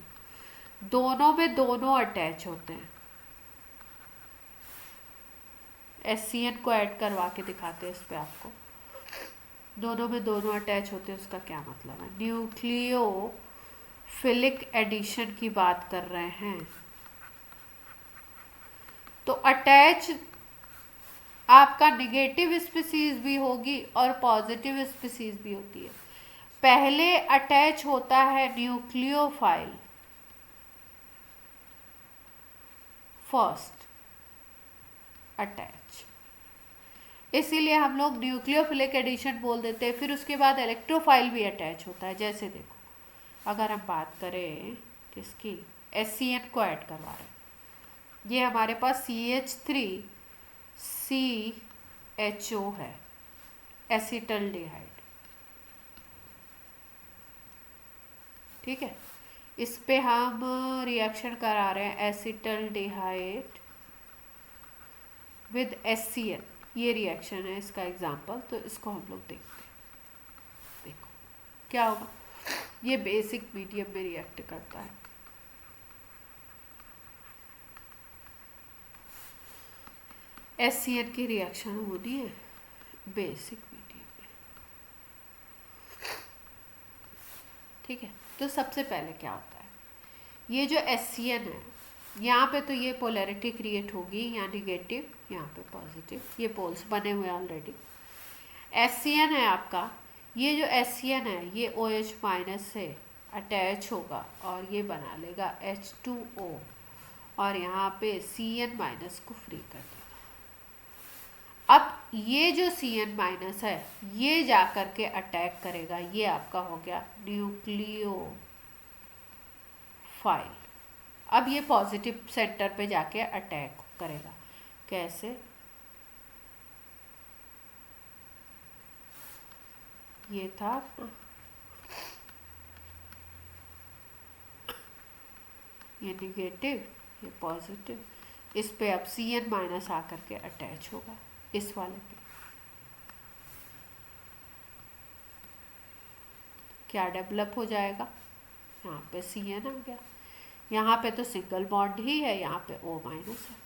दोनों में दोनों अटैच होते हैं। SCN को ऐड करवा के दिखाते हैं इस पे आपको, दोनों में दोनों अटैच होते हैं। उसका क्या मतलब है? न्यूक्लियोफिलिक एडिशन की बात कर रहे हैं, तो अटैच आपका निगेटिव स्पीसीज भी होगी और पॉजिटिव स्पीसीज भी होती है। पहले अटैच होता है न्यूक्लियोफाइल, फर्स्ट अटैच, इसीलिए हम लोग न्यूक्लियोफिलिक एडिशन बोल देते हैं। फिर उसके बाद इलेक्ट्रोफाइल भी अटैच होता है। जैसे देखो अगर हम बात करें किसकी, SCN को ऐड करवा रहे हैं, ये हमारे पास CH3CHO है, एसिटल्डिहाइड, ठीक है। इस पे हम रिएक्शन करा रहे हैं एसिटल्डिहाइड विद HCl, ये रिएक्शन है इसका एग्जाम्पल, तो इसको हम लोग देखते हैं। देखो क्या होगा, ये बेसिक मीडियम में रिएक्ट करता है। SCN की रिएक्शन होनी है बेसिक मीडियम में। ठीक है, तो सबसे पहले क्या होता है, ये जो HCN है यहाँ पे तो ये पोलैरिटी क्रिएट होगी, यहाँ निगेटिव यहाँ पे पॉजिटिव, ये पोल्स बने हुए ऑलरेडी। HCN है आपका, ये जो HCN है ये OH माइनस से अटैच होगा और ये बना लेगा H2O और यहाँ पे Cn माइनस को फ्री कर देगा। अब ये जो Cn माइनस है ये जा कर के अटैक करेगा, ये आपका हो गया न्यूक्लियोफाइल। अब ये पॉजिटिव सेंटर पे जाके अटैक करेगा, कैसे, ये था ये निगेटिव ये पॉजिटिव, इस पे अब Cn माइनस आकर के अटैच होगा इस वाले पे, क्या डेवलप हो जाएगा, यहाँ पे Cn आ गया, यहाँ पे तो सिंगल बॉन्ड ही है, यहाँ पे O माइनस है।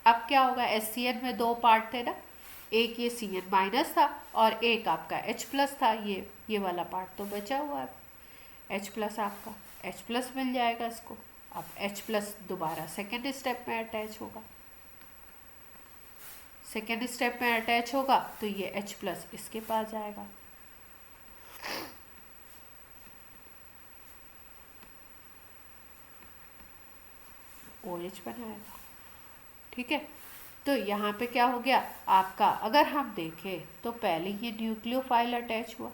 अब क्या होगा, HCN में दो पार्ट थे ना, एक ये Cn माइनस था और एक आपका H प्लस था, ये वाला पार्ट तो बचा हुआ है, H प्लस आपका H प्लस मिल जाएगा इसको। अब H प्लस दोबारा सेकेंड स्टेप में अटैच होगा, सेकेंड स्टेप में अटैच होगा तो ये H प्लस इसके पास जाएगा, OH बनाएगा, ठीक है। तो यहाँ पे क्या हो गया आपका, अगर हम देखें तो पहले ये न्यूक्लियोफाइल अटैच हुआ,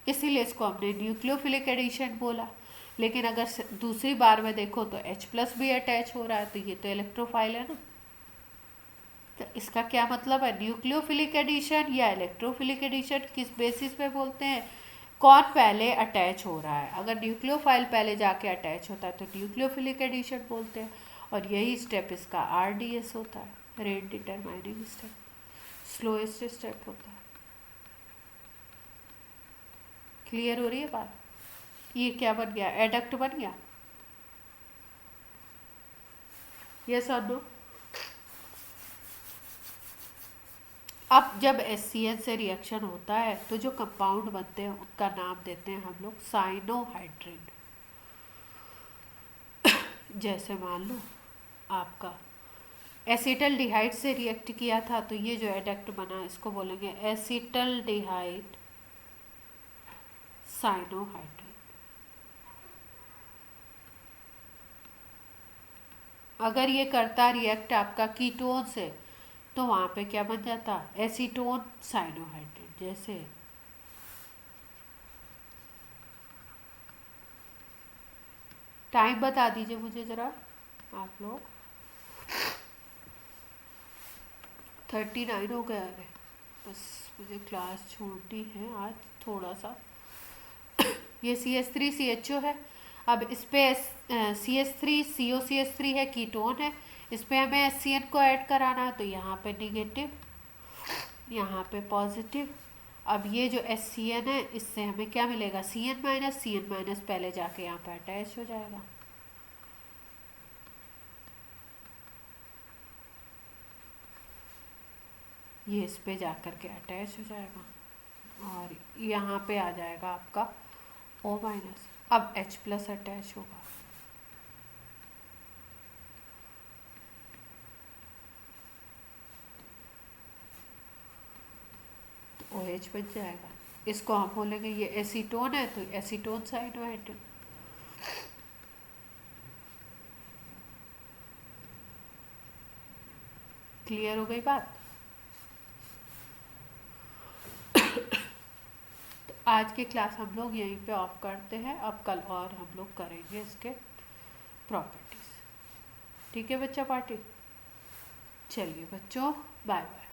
इसीलिए इसको हमने न्यूक्लियोफिलिक एडिशन बोला। लेकिन अगर दूसरी बार में देखो तो H प्लस भी अटैच हो रहा है, तो ये तो इलेक्ट्रोफाइल है ना, तो इसका क्या मतलब है, न्यूक्लियोफिलिक एडिशन या इलेक्ट्रोफिलिक एडिशन किस बेसिस पे बोलते हैं, कौन पहले अटैच हो रहा है। अगर न्यूक्लियोफाइल पहले जाके अटैच होता है तो न्यूक्लियोफिलिक एडिशन बोलते हैं, और यही स्टेप इसका RDS होता है, rate determining step, slowest step होता है। क्लियर हो रही है बात, ये क्या बन गया, एडक्ट बन गया, यस और नो। अब जब HCN से रिएक्शन होता है तो जो कंपाउंड बनते हैं उनका नाम देते हैं हम लोग साइनोहाइड्रिन। जैसे मान लो आपका एसिटल्डिहाइड से रिएक्ट किया था तो ये जो एडक्ट बना इसको बोलेंगे एसिटल्डिहाइड साइनोहाइड्रिन। अगर ये करता रिएक्ट आपका कीटोन से तो वहाँ पे क्या बन जाता, एसीटोन साइनोहाइड्रिन। जैसे टाइम बता दीजिए मुझे ज़रा आप लोग, 39 हो गया है, बस मुझे क्लास छोड़नी है आज थोड़ा सा। ये CH3CHO है, अब इस पे CH3COCH3 है, कीटोन है, इस पे हमें HCN को ऐड कराना है, तो यहाँ पे निगेटिव यहाँ पे पॉजिटिव। अब ये जो HCN है इससे हमें क्या मिलेगा, CN माइनस पहले जाके यहाँ पे अटैच हो जाएगा, ये इस पे जा कर के अटैच हो जाएगा और यहाँ पे आ जाएगा आपका O माइनस। अब H प्लस अटैच होगा, तो OH बन जाएगा, इसको हम बोलेंगे ये एसीटोन है तो एसीटोन साइनोहाइड्रिन। क्लियर हो गई बात। तो आज की क्लास हम लोग यहीं पे ऑफ करते हैं, अब कल और हम लोग करेंगे इसके प्रॉपर्टीज। ठीक है बच्चा पार्टी, चलिए बच्चों बाय बाय।